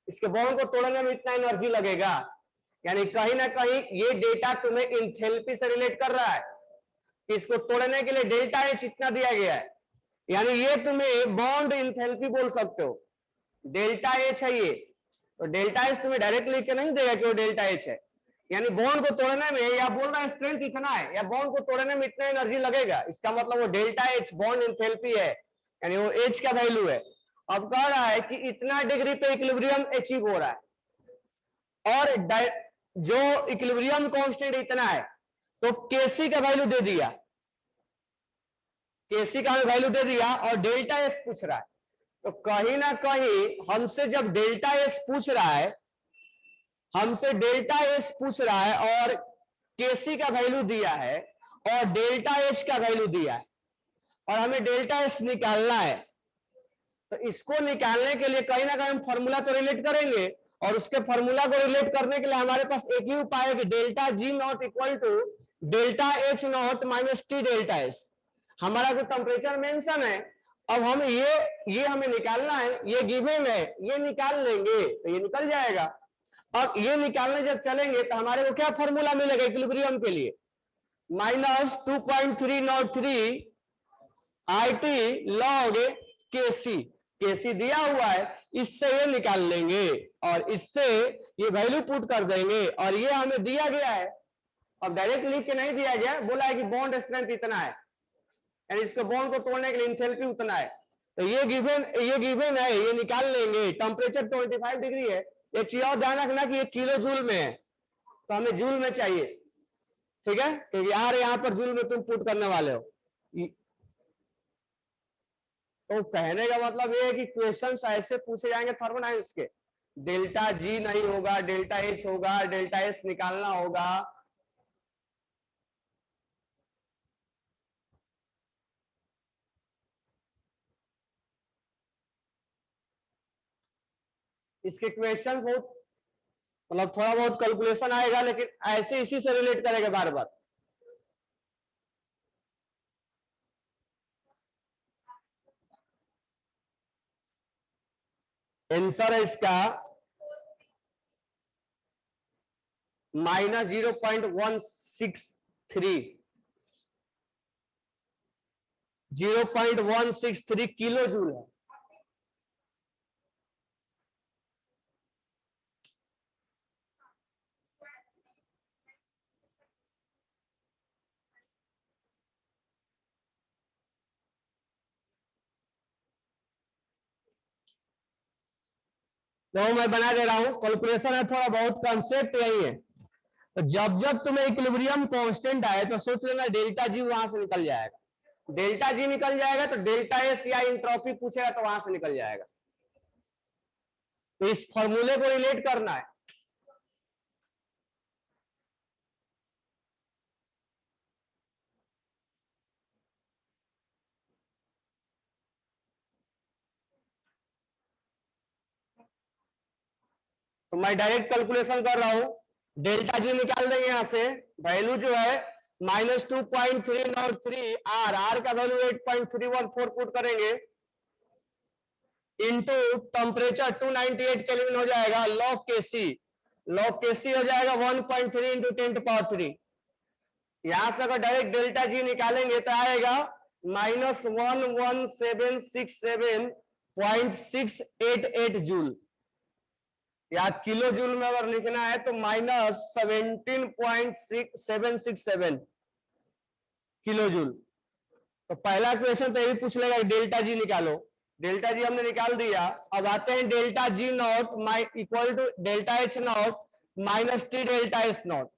इसके बॉन्ड को तोड़ने में इतना एनर्जी लगेगा, यानी कहीं ना कहीं ये डेटा तुम्हें इंथैल्पी से रिलेट कर रहा है। इसको तोड़ने के लिए डेल्टा एच इतना दिया गया है, यानी ये तुम्हें बॉन्ड इंथैल्पी बोल सकते हो, डेल्टा एच है ये। तो डेल्टा एच तुम्हें डायरेक्ट लिख के नहीं देगा कि वो डेल्टा एच है, यानी बॉन्ड को तोड़ने में, या बोल रहा है स्ट्रेंथ इतना है, या बॉन्ड को तोड़ने में इतना एनर्जी लगेगा, इसका मतलब वो डेल्टा एच बॉन्ड इंथैल्पी है, यानी वो एच का वैल्यू है। अब कह रहा है कि इतना डिग्री पे इक्विलिब्रियम अचीव हो रहा है, और जो इक्विलिब्रियम कांस्टेंट इतना है, तो केसी का वैल्यू दे दिया, केसी का वैल्यू दे दिया, और डेल्टा एस पूछ रहा है। तो कहीं ना कहीं हमसे जब डेल्टा एस पूछ रहा है, हमसे डेल्टा एस पूछ रहा है, और केसी का वैल्यू दिया है, और डेल्टा एच का वैल्यू दिया है, और हमें डेल्टा एस निकालना है, तो इसको निकालने के लिए कहीं ना कहीं हम फॉर्मूला तो रिलेट करेंगे, और उसके फॉर्मूला को रिलेट करने के लिए हमारे पास एक ही उपाय है कि delta G not equal to delta H not minus T delta S. हमारा जो टेम्परेचर मेंशन है, अब हम ये हमें निकालना है, ये गिवन है, ये निकाल लेंगे तो ये निकल जाएगा। अब ये निकालने जब चलेंगे तो हमारे को क्या फॉर्मूला मिलेगा इक्विलिब्रियम के लिए, -2.303 IT log KC, केसी दिया हुआ है, इससे ये निकाल लेंगे, और इससे ये वैल्यू पुट कर देंगे, और ये हमें दिया गया है। अब डायरेक्ट लिख के नहीं दिया गया, बोला है कि बॉन्ड स्ट्रेंथ इतना है, यानी इसको बॉन्ड को तोड़ने के लिए इंथैल्पी उतना है, तो ये गिवन है, ये निकाल लेंगे। टेम्परेचर 25 डिग्री है, ये चीज और ध्यान रखना कि ये किलो जूल में है, तो हमें जूल में चाहिए, ठीक है, क्योंकि यार यहाँ पर जूल में तुम पुट करने वाले हो। तो कहने का मतलब ये है कि क्वेश्चंस ऐसे पूछे जाएंगे थर्मोडायनेमिक्स के, डेल्टा जी नहीं होगा, डेल्टा एच होगा, डेल्टा एस निकालना होगा। इसके क्वेश्चन बहुत मतलब थोड़ा बहुत कैलकुलेशन आएगा, लेकिन ऐसे इसी से रिलेट करेगा बार बार। आंसर है इसका -0.163, 0.163 किलो जूल है। तो मैं बना दे रहा हूं, कैलकुलेशन है थोड़ा बहुत, कंसेप्ट यही है। तो जब जब तुम्हें इक्विलिब्रियम कांस्टेंट आए तो सोच लेना डेल्टा जी वहां से निकल जाएगा, डेल्टा जी निकल जाएगा तो डेल्टा एस या इंट्रोपी पूछेगा तो वहां से निकल जाएगा। तो इस फॉर्मूले को रिलेट करना है। तो मैं डायरेक्ट कैलकुलेशन कर रहा हूं, डेल्टा जी निकाल देंगे यहां से, वैल्यू जो है -2.303 आर, आर का वैल्यू 8.314 पुट करेंगे, इंटू टेम्परेचर 298 केल्विन हो जाएगा, लॉग के सी, लॉग के सी हो जाएगा 1.3 इंटू 10⁻³ यहां से अगर डायरेक्ट डेल्टा जी निकालेंगे तो आएगा -11767.688 जूल, या किलो जूल में अगर लिखना है तो -17.767 किलो जूल। तो पहला क्वेश्चन तो यही पूछ लेगा डेल्टा जी निकालो, डेल्टा जी हमने निकाल दिया। अब आते हैं delta G not equal to delta H not minus T delta S not,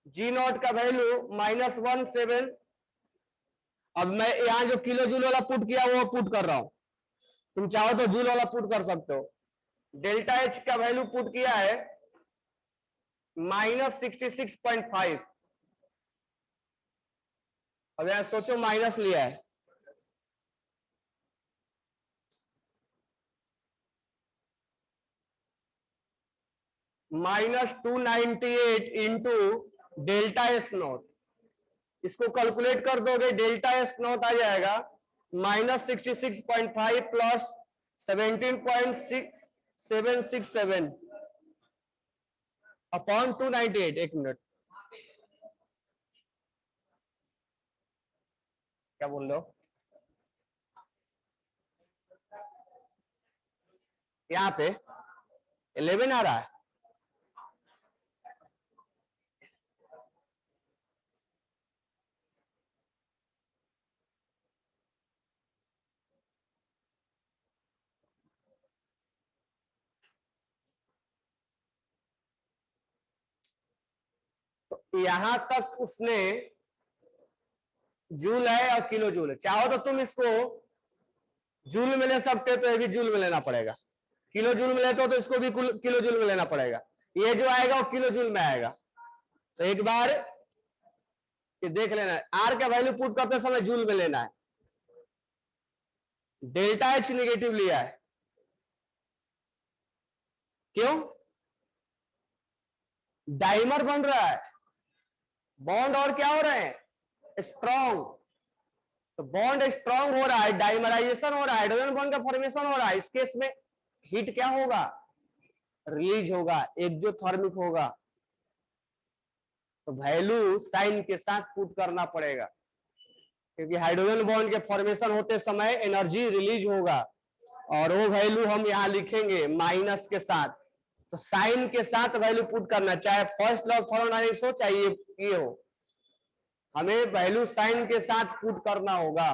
G not का वैल्यू -17। अब मैं यहां जो किलो जूल वाला पुट किया वो पुट कर रहा हूं, तुम चाहो तो जूल वाला पुट कर सकते हो। डेल्टा एच का वैल्यू पुट किया है -66.5। अब यहां सोचो माइनस लिया है, -298 इंटू डेल्टा एस नॉट, इसको कैलकुलेट कर दोगे डेल्टा एस नॉट आ जाएगा -66.5 प्लस 17.767 अपॉन 298। एक मिनट, क्या बोल रहे हो? यहाँ पे 11 आ रहा है। तो यहां तक उसने जूल है और किलो जूल है, चाहो तो तुम इसको जूल में ले सकते हो तो ये भी जूल में लेना पड़ेगा, किलो जूल में लेते हो तो इसको भी किलो जूल में लेना पड़ेगा, ये जो आएगा वो किलो जूल में आएगा। तो एक बार ये देख लेना है, आर का वैल्यू पुट करते समय जूल में लेना है। डेल्टा एच निगेटिव लिया है, क्यों? डाइमर बन रहा है, बॉन्ड और क्या हो रहे हैं, स्ट्रॉन्ग। तो बॉन्ड स्ट्रॉन्ग हो रहा है, डाइमराइजेशन हो रहा है, हाइड्रोजन बॉन्ड का फॉर्मेशन हो रहा है। इस केस में हीट क्या होगा, रिलीज होगा, एक्सोथर्मिक होगा। तो वैल्यू साइन के साथ पुट करना पड़ेगा, क्योंकि हाइड्रोजन बॉन्ड के फॉर्मेशन होते समय एनर्जी रिलीज होगा, और वो वैल्यू हम यहां लिखेंगे माइनस के साथ। तो साइन के साथ वैल्यू पुट करना, चाहे फर्स्ट लॉ थर्मोडायनेमिक्स हो चाहे ये हो, हमें वैल्यू साइन के साथ पुट करना होगा।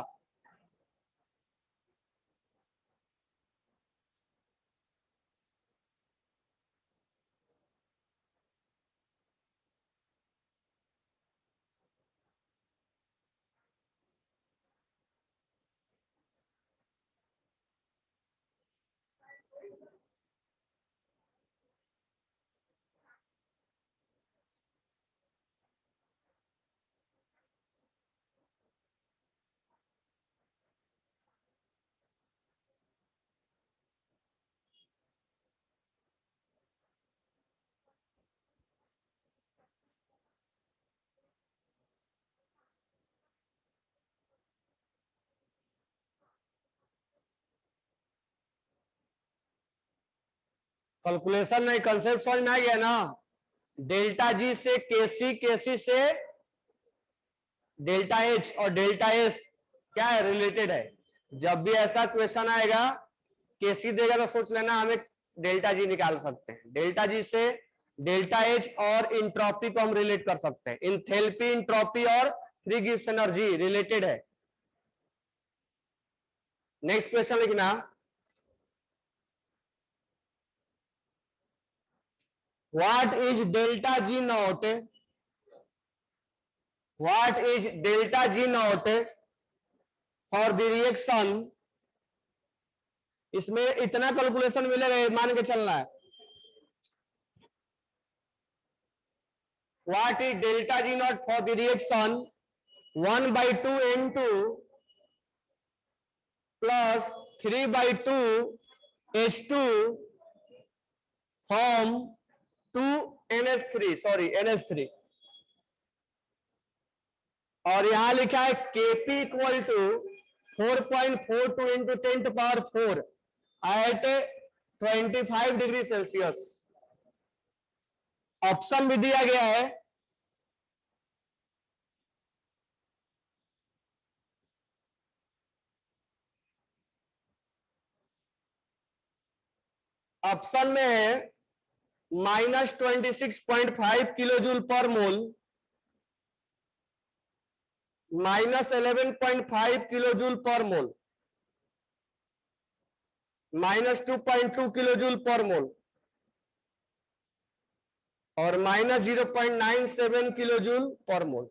कैलकुलेशन नहीं, कंसेप्ट समझ में आ गया ना। डेल्टा जी से केसी, केसी से डेल्टा एच और डेल्टा एस क्या है, रिलेटेड है। जब भी ऐसा क्वेश्चन आएगा केसी देगा तो सोच लेना हमें डेल्टा जी निकाल सकते हैं। डेल्टा जी से डेल्टा एच और इंट्रोपी को हम रिलेट कर सकते हैं। इंथैल्पी, इंट्रोपी और फ्री गिब्स एनर्जी रिलेटेड है। नेक्स्ट क्वेश्चन लिखना, what is delta G not, what is delta G not for the reaction. इसमें इतना कैलकुलेशन मिलेगा, मान के चलना है। What is delta G not for the reaction 1/2 N2 plus 3/2 H2 form 2 NH3, sorry NH3। और यहां लिखा है Kp equal to 4.42 into 10⁴ at 25 degree Celsius. Option भी दिया गया है। ऑप्शन में है -26.5 किलो जूल पर मोल, -11.5 किलो जूल पर मोल, -2.2 किलो जूल पर मोल और -0.97 किलो जूल पर मोल।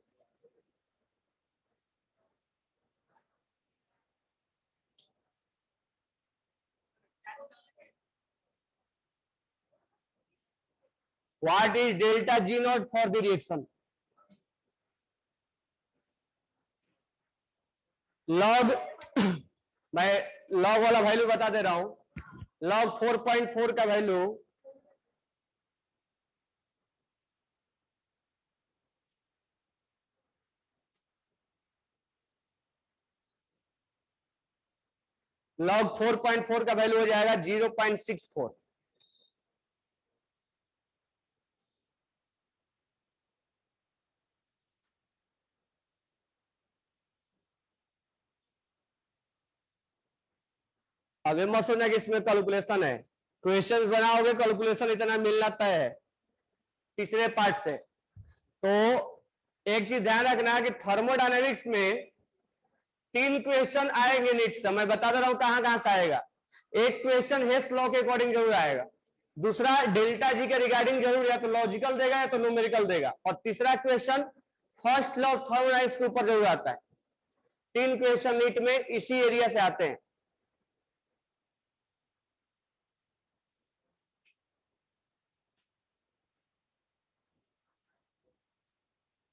What is delta G not for the reaction. Log मैं लॉग वाला वैल्यू बता दे रहा हूं। लॉग 4.4 का वैल्यू लॉग 4.4 का वैल्यू हो जाएगा 0.64। अभी मत सोचना कि इसमें कैलकुलेशन है, क्वेश्चन बनाओगे कैलकुलेशन इतना मिलना तय है तीसरे पार्ट से। तो एक चीज ध्यान रखना कि थर्मोडायनेमिक्स में 3 क्वेश्चन आएंगे नीट से, मैं बता दे रहा हूं कहां कहां से आएगा। एक क्वेश्चन हेस लॉ के अकॉर्डिंग जरूर आएगा, दूसरा डेल्टा जी के रिगार्डिंग जरूर, या तो लॉजिकल देगा या तो न्यूमेरिकल देगा, और तीसरा question first law of thermodynamics के ऊपर जरूर आता है। 3 क्वेश्चन नीट में इसी एरिया से आते हैं।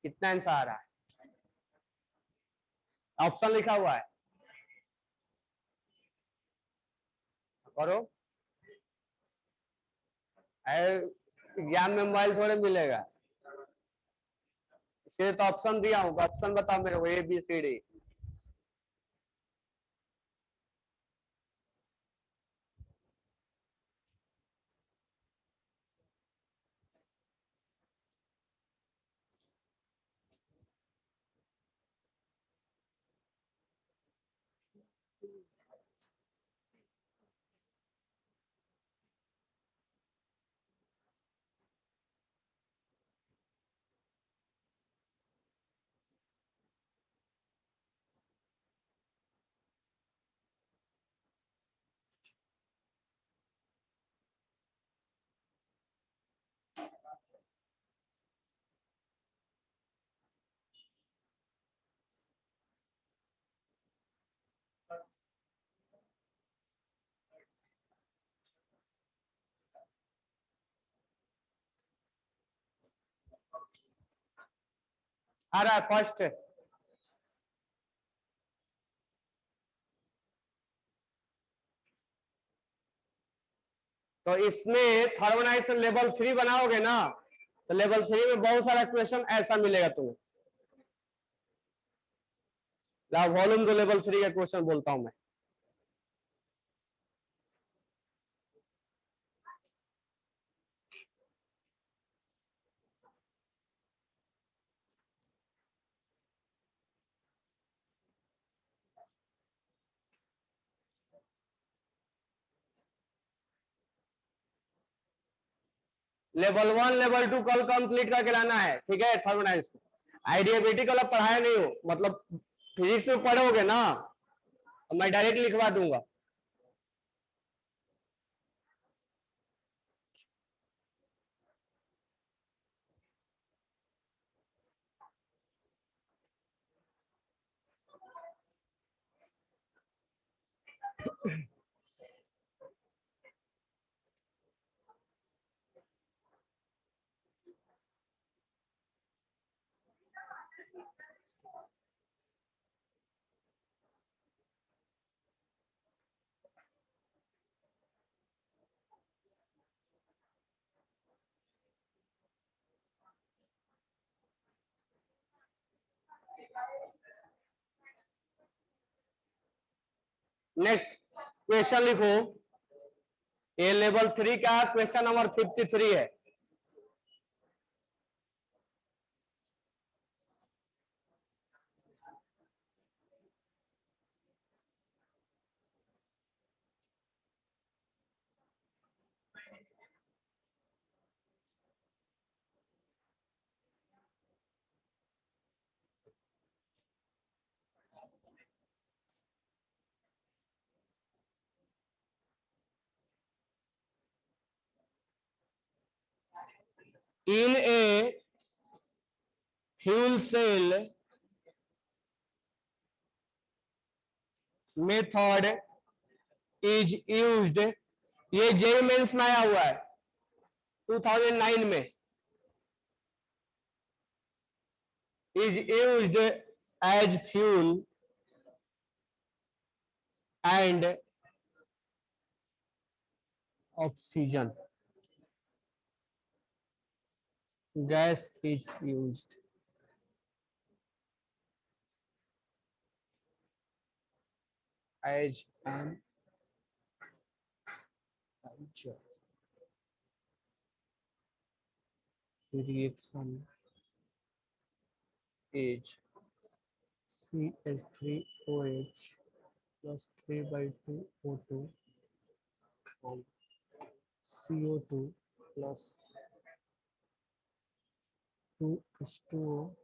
कितना आंसर आ रहा है, ऑप्शन लिखा हुआ है, करो। एग्जाम में मोबाइल थोड़े मिलेगा, इसलिए तो ऑप्शन दिया हूँ। ऑप्शन बताओ मेरे को, ABCD। आ रहा है फर्स्ट। तो इसमें थर्मोडायनेमिक्स लेवल 3 बनाओगे ना, तो लेवल 3 में बहुत सारा क्वेश्चन ऐसा मिलेगा तुम्हें। वॉल्यूम 2 लेवल 3 का क्वेश्चन बोलता हूं मैं। लेवल 1 लेवल 2 कल कंप्लीट करके लाना है, ठीक है। थर्मोडायनेमिक्स को आइडियाबेटिक वाला पढ़ाया नहीं हो, मतलब फिजिक्स में पढ़ोगे ना, मैं डायरेक्ट लिखवा दूंगा। नेक्स्ट क्वेश्चन लिखो, ये लेवल 3 का क्वेश्चन नंबर 53 है। In a fuel cell method is used, ये जेई मेंस में आया हुआ है 2009 में, is used as fuel and oxygen gas is used. As an reaction is CH3OH plus 3/2 O2 from CO2 plus 2H2O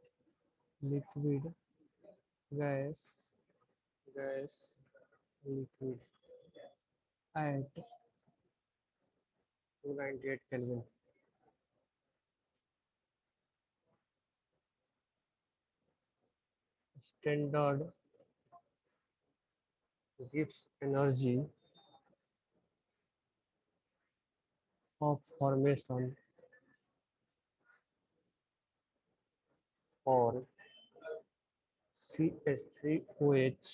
liquid gas liquid at 298 Kelvin. Standard gives energy of formation for CH3OH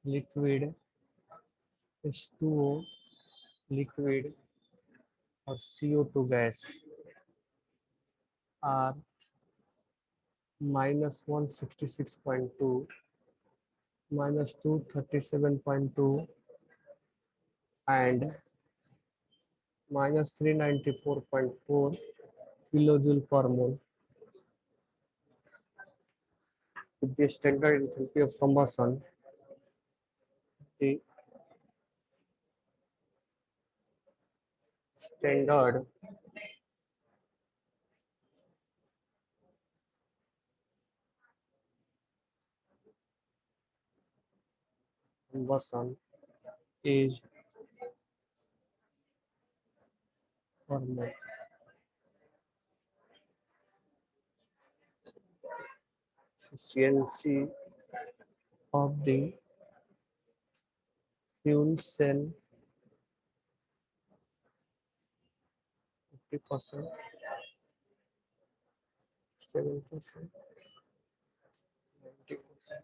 liquid, H2O liquid और CO2 gas are -166.2, -237.2 and -394.4 kilojoule per mole. With the standard enthalpy of combustion, the standard combustion is per mole. Efficiency of the fuel cell 50%, 7%, 90%.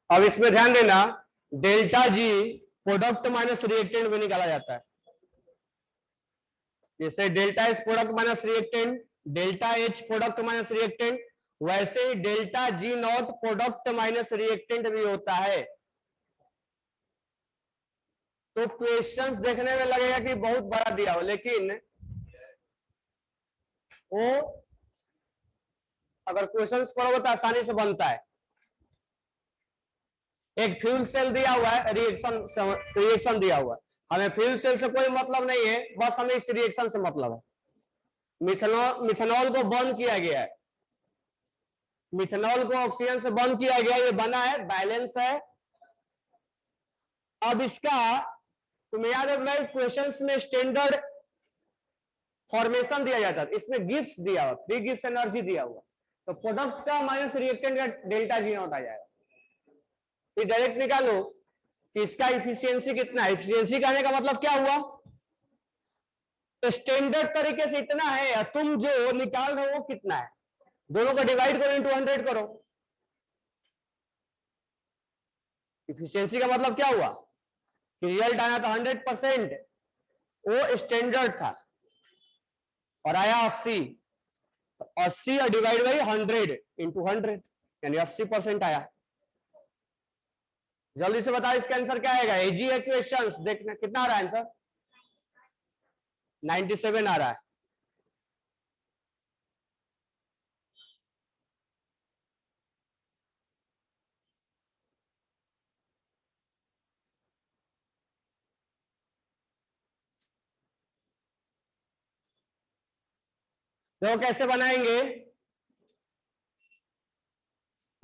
अब इसमें ध्यान देना, delta G product minus reactant में निकाला जाता है। जैसे delta S product minus reactant, delta H product minus reactant, वैसे ही delta G naught product minus reactant भी होता है। तो क्वेश्चंस देखने में लगेगा कि बहुत बड़ा दिया हो, लेकिन वो अगर क्वेश्चंस पढ़ोगे तो आसानी से बनता है। एक फ्यूल सेल दिया हुआ है, रिएक्शन दिया हुआ है, हमें फ्यूल सेल से कोई मतलब नहीं है, बस हमें इस रिएक्शन से मतलब है। मिथेनॉल को बर्न किया गया है, मिथेनॉल को ऑक्सीजन से बर्न किया गया, ये बना है, बैलेंस है। अब इसका तुम्हें याद है क्वेश्चंस में स्टैंडर्ड फॉर्मेशन दिया जाता है, इसमें गिफ्ट्स दिया हुआ, फ्री गिफ्ट एनर्जी दिया हुआ, तो प्रोडक्ट का माइनस रिएक्टेंट का डेल्टा जी नॉट आ जाएगा। फिर डायरेक्ट निकालो कि इसका इफिशियंसी कितना है। इफिशियंसी का आने का मतलब क्या हुआ, तो स्टैंडर्ड तरीके से इतना है, तुम जो निकाल रहे हो वो कितना है, दोनों को डिवाइड करो इंटू 100 करो। इफिशियंसी का मतलब क्या हुआ कि रिजल्ट आया था 100%, वो स्टैंडर्ड था, और आया 80, 80 और डिवाइड बाई 100 इंटू 100 यानी 80% आया। जल्दी से बताओ इसका आंसर क्या आएगा, इजी है क्वेश्चंस, देखना कितना आ रहा है आंसर, 97 आ रहा है। तो कैसे बनाएंगे,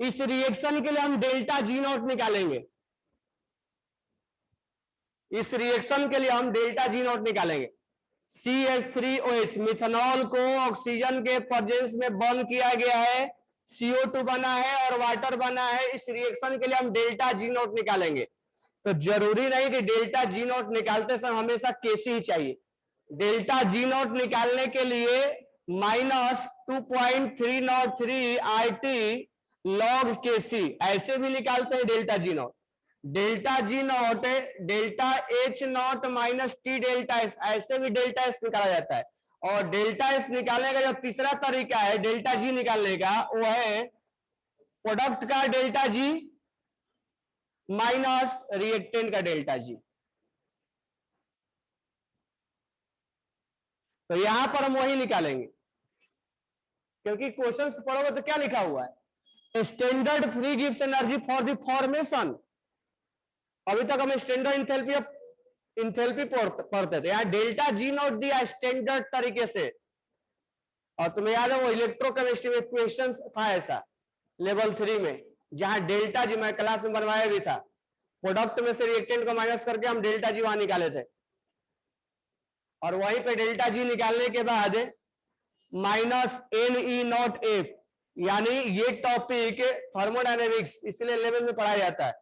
इस रिएक्शन के लिए हम डेल्टा जी नॉट निकालेंगे, इस रिएक्शन के लिए हम डेल्टा जी नॉट निकालेंगे। CH3OH मिथेनॉल को ऑक्सीजन के प्रेजेंस में बर्न किया गया है, CO2 बना है और वाटर बना है, इस रिएक्शन के लिए हम डेल्टा जी नॉट निकालेंगे। तो जरूरी नहीं कि डेल्टा जी नॉट निकालते समय हमेशा केसी ही चाहिए, डेल्टा जी नॉट निकालने के लिए -2.303 RT log केसी ऐसे भी निकालते हैं delta G not, delta G not delta H not minus T delta S ऐसे भी डेल्टा एस निकाला जाता है। और डेल्टा एस निकालने का जो तीसरा तरीका है डेल्टा जी निकालने का, वो है प्रोडक्ट का डेल्टा जी माइनस रिएक्टेंट का डेल्टा जी। तो यहां पर हम वही निकालेंगे, क्योंकि क्वेश्चन पढ़ोगे तो क्या लिखा हुआ है, standard free gives energy for the formation. अभी तक हम स्टैंडर्ड इंथैल्पी पढ़ते थे, यहाँ डेल्टा जी नॉट दिया स्टैंडर्ड तरीके से। और तुम्हें याद है वो इलेक्ट्रोकेमिस्ट्री में क्वेश्चन था ऐसा लेवल 3 में, जहां डेल्टा जी मैं क्लास में बनवाया भी था, प्रोडक्ट में से रिएक्टेंट को माइनस करके हम डेल्टा जी वहां निकाले थे, और वहीं पे डेल्टा जी निकालने के बाद -NE0F, यानी ये टॉपिक थर्मोडायनेमिक्स इसलिए 11 में पढ़ाया जाता है,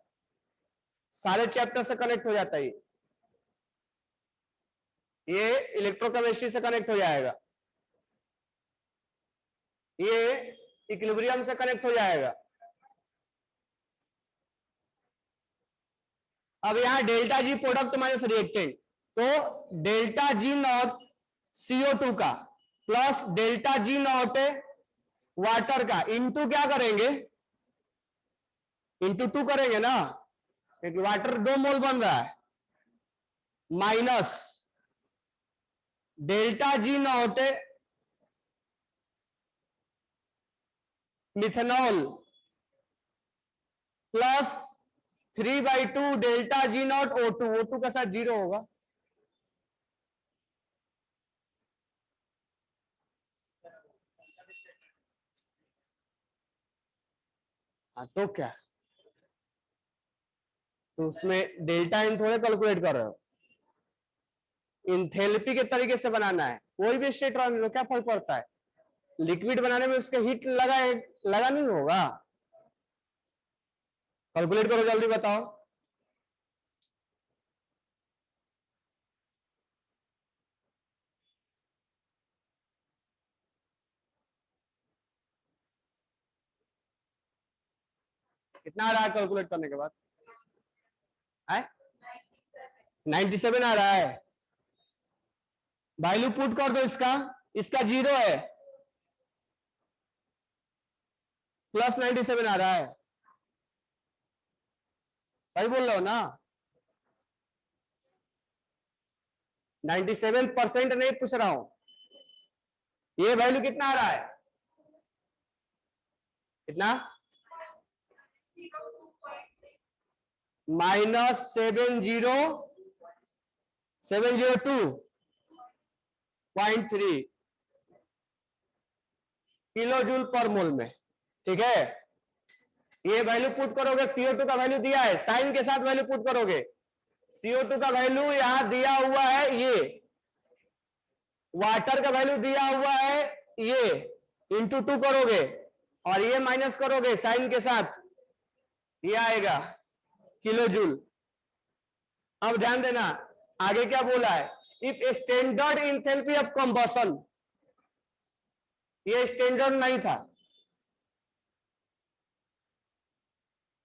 सारे चैप्टर से कनेक्ट हो जाता है, ये इलेक्ट्रोकेमिस्ट्री से कनेक्ट हो जाएगा, ये इक्विलिब्रियम से कनेक्ट हो जाएगा। अब यहां delta G product minus reactant, तो डेल्टा जी नॉट CO2 का plus delta G not water का इंटू क्या करेंगे, इंटू 2 करेंगे ना, क्योंकि वाटर 2 मोल बन रहा है, minus delta G not methanol plus 3/2 delta G not O2 का साथ 0 होगा, हाँ तो क्या, तो उसमें डेल्टा एन थोड़े कैलकुलेट कर रहे हो, इंथैल्पी के तरीके से बनाना है, कोई भी स्टेट रन लो क्या फर्क पड़ता है, लिक्विड बनाने में उसके हीट लगा नहीं होगा, कैलकुलेट करो जल्दी बताओ। कितना आ रहा है कैलकुलेट करने के बाद, 97 आ रहा है, वैल्यू पुट कर दो इसका, इसका 0 है, प्लस 97 आ रहा है, सही बोल रहे हो ना, 97% नहीं पूछ रहा हूं, ये वैल्यू कितना आ रहा है, कितना -70702.3 किलो जूल पर मोल में। ठीक है, ये वैल्यू पुट करोगे, CO2 का वैल्यू दिया है, साइन के साथ वैल्यू पुट करोगे। CO2 का वैल्यू यहां दिया हुआ है, ये वाटर का वैल्यू दिया हुआ है, ये इंटू 2 करोगे और ये माइनस करोगे साइन के साथ, ये आएगा किलो जूल। अब ध्यान देना आगे क्या बोला है, if standard enthalpy of combustion, ये स्टैंडर्ड नहीं था,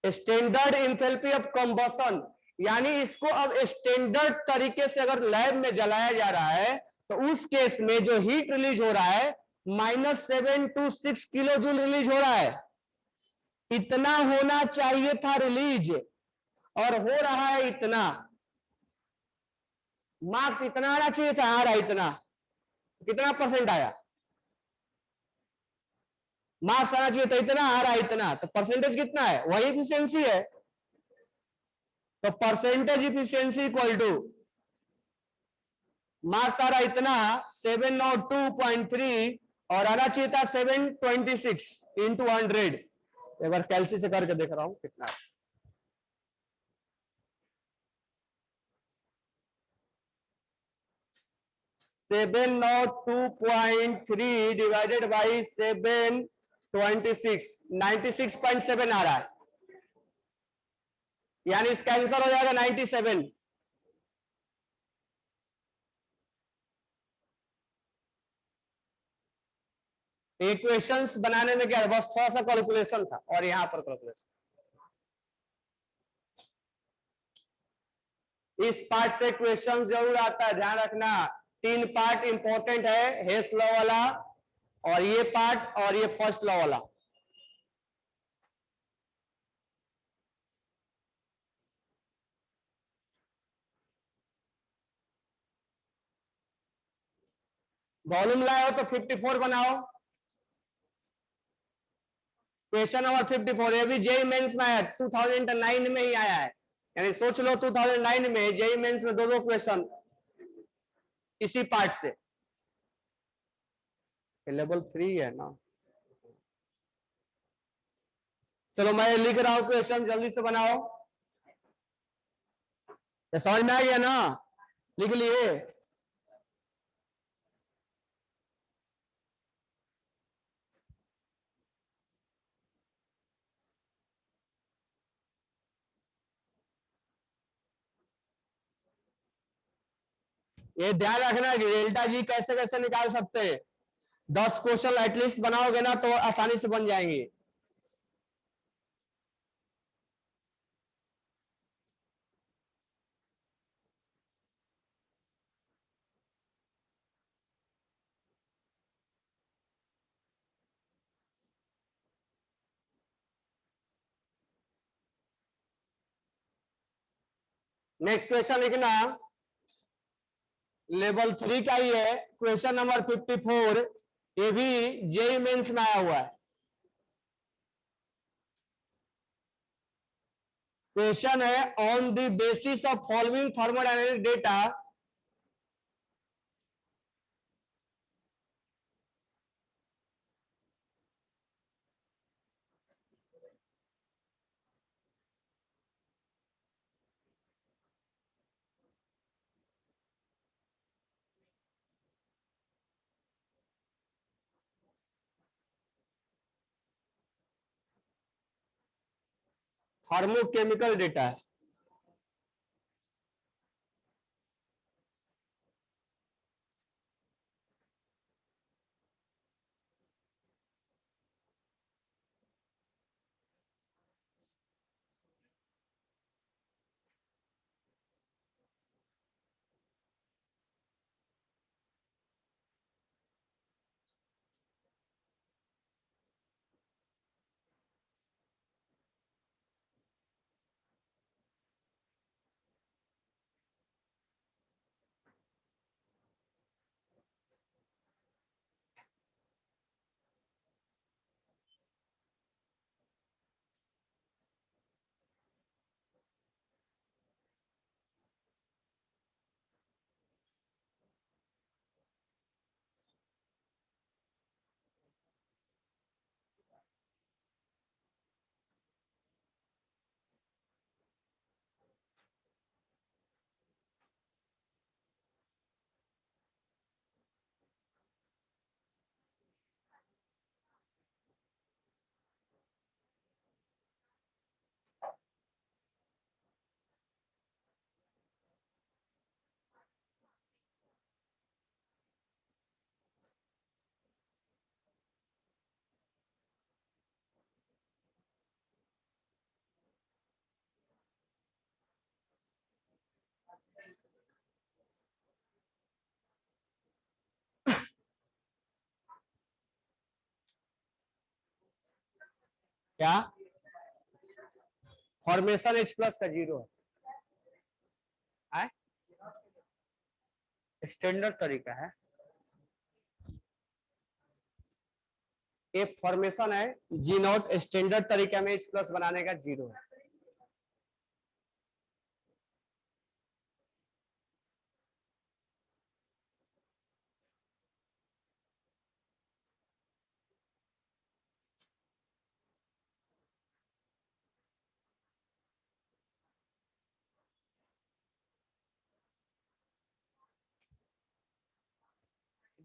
स्टैंडर्ड इंथैल्पी ऑफ कंबशन, यानी इसको अब स्टैंडर्ड तरीके से अगर लैब में जलाया जा रहा है तो उस केस में जो हीट रिलीज हो रहा है -726 किलो जूल रिलीज हो रहा है। इतना होना चाहिए था रिलीज और हो रहा है इतना। मार्क्स इतना आना चाहिए था, आ रहा है इतना। कितना परसेंट आया, मार्क्स आना चाहिए तो इतना, आ रहा है इतना, तो परसेंटेज कितना है, वही इफिशियंसी है। तो percentage efficiency equal to marks आ रहा इतना 702.3 और आना चाहिए था 726 इंटू 100। एक बार कैलसी से करके देख रहा हूं कितना है। 702.3 डिवाइडेड बाई 726, 96.7 आ रहा है, यानी इसका आंसर हो जाएगा 97। इक्वेशंस बनाने में क्या है, बस थोड़ा सा कैलकुलेशन था और यहां पर कैलकुलेशन। इस पार्ट से क्वेश्चन जरूर आता है, ध्यान रखना। 3 पार्ट इंपॉर्टेंट है, हेस लॉ वाला और ये पार्ट और ये फर्स्ट लॉ वाला। वॉल्यूम लाए हो तो 54 बनाओ। क्वेश्चन नंबर 54 ये भी जेई मेंस में आया, 2009 में ही आया है, यानी सोच लो 2009 में जेई मेंस में दो क्वेश्चन इसी पार्ट से। लेवल 3 है ना। चलो मैं लिख रहा हूं क्वेश्चन, जल्दी से बनाओ। ये समझ में आ गया ना, लिख लिए। ये ध्यान रखना कि डेल्टा जी कैसे कैसे निकाल सकते हैं। 10 क्वेश्चन एटलीस्ट बनाओगे ना तो आसानी से बन जाएंगे। नेक्स्ट क्वेश्चन लिखना, लेवल 3 का ही है, क्वेश्चन नंबर 54। ये भी जेई मेंस में आया हुआ है। क्वेश्चन है, on the basis of following thermodynamic data thermochemical data है। क्या फॉर्मेशन H प्लस का 0 है, स्टैंडर्ड तरीका है। एक फॉर्मेशन है जी नॉट, स्टैंडर्ड तरीका में H प्लस बनाने का 0 है।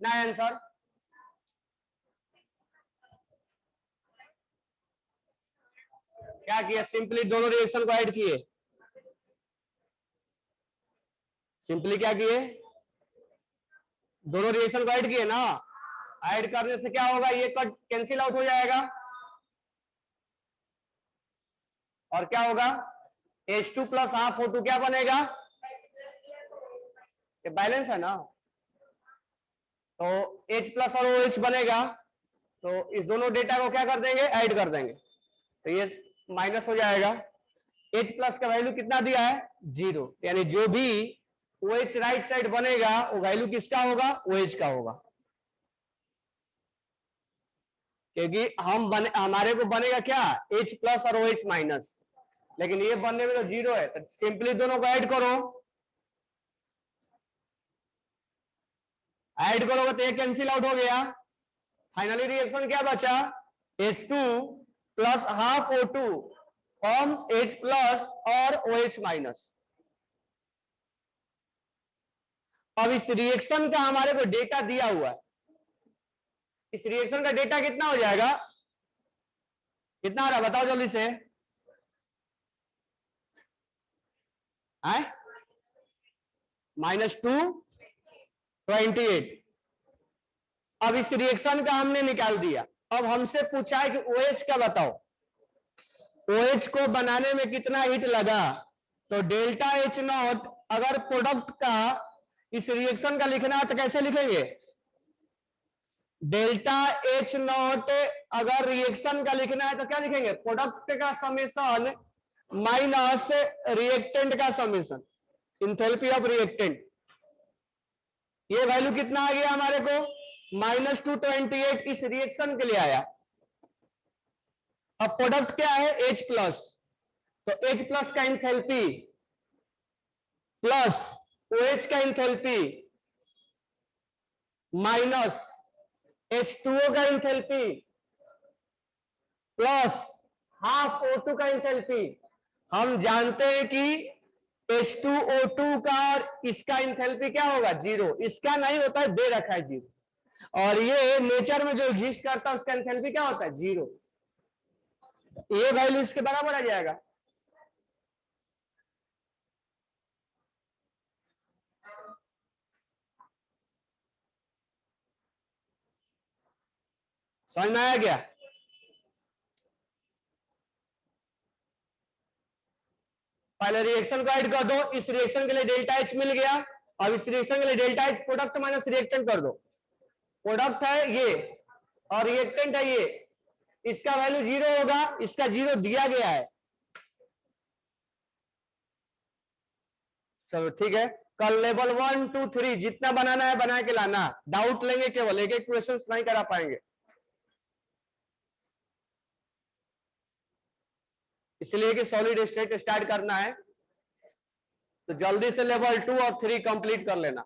कितना है आंसर? क्या किया? सिंपली दोनों रिएक्शन को ऐड किए। सिंपली क्या किए? दोनों रिएक्शन को ऐड किए ना। ऐड करने से क्या होगा? ये कट कैंसिल आउट हो जाएगा और क्या होगा? H2 प्लस हाफ O2 क्या बनेगा? ये बैलेंस है ना, तो H प्लस और OH बनेगा। तो इस दोनों डेटा को क्या कर देंगे? ऐड कर देंगे, तो ये माइनस हो जाएगा। H प्लस का वैल्यू कितना दिया है? 0, यानी जो भी OH राइट साइड बनेगा वो वैल्यू किसका होगा? OH का होगा, क्योंकि हमारे को बनेगा क्या? H प्लस और OH माइनस, लेकिन ये बनने में तो 0 है, तो सिंपली दोनों को ऐड करो। ऐड करोगे तो ये कैंसिल आउट हो गया। फाइनली रिएक्शन क्या बचा? H2 plus half O2 form H plus और OH माइनस। अब इस रिएक्शन का हमारे को डेटा दिया हुआ है, इस रिएक्शन का डेटा कितना हो जाएगा? कितना आ रहा बताओ जल्दी से। -228। अब इस रिएक्शन का हमने निकाल दिया। अब हमसे पूछा है कि OH का बताओ, OH को बनाने में कितना हीट लगा। तो डेल्टा H नॉट अगर प्रोडक्ट का इस रिएक्शन का लिखना है तो कैसे लिखेंगे? डेल्टा H नॉट अगर रिएक्शन का लिखना है तो क्या लिखेंगे? प्रोडक्ट का समेशन माइनस रिएक्टेंट का समेशन, इंथैल्पी ऑफ रिएक्टेंट। ये वैल्यू कितना आ गया हमारे को? -228 इस रिएक्शन के लिए आया। अब प्रोडक्ट क्या है? H प्लस, तो H प्लस का इंथैल्पी प्लस OH का इंथैल्पी माइनस H2O का इंथैल्पी प्लस हाफ O2 का इंथैल्पी। हम जानते हैं कि H2O2 का और इसका इंथैल्पी क्या होगा? 0। इसका नहीं होता है, दे रखा है 0, और ये नेचर में जो एग्जिस्ट करता है उसका एंथैल्पी क्या होता है? 0। ये वैल्यू इसके बराबर आ जाएगा। समझ में आया क्या? पहले रिएक्शन को ऐड कर दो। इस रिएक्शन के लिए डेल्टा H मिल गया। अब इस रिएक्शन के लिए delta H product minus reactant कर दो। प्रोडक्ट है ये और रिएक्टेंट है ये, इसका वैल्यू 0 होगा, इसका 0 दिया गया है। चलो ठीक है, कल लेवल 1 2 3 जितना बनाना है बना के लाना। डाउट लेंगे, केवल एक एक क्वेश्चन नहीं करा पाएंगे, इसलिए कि सॉलिड स्टेट स्टार्ट करना है, तो जल्दी से लेवल 2 और 3 कंप्लीट कर लेना।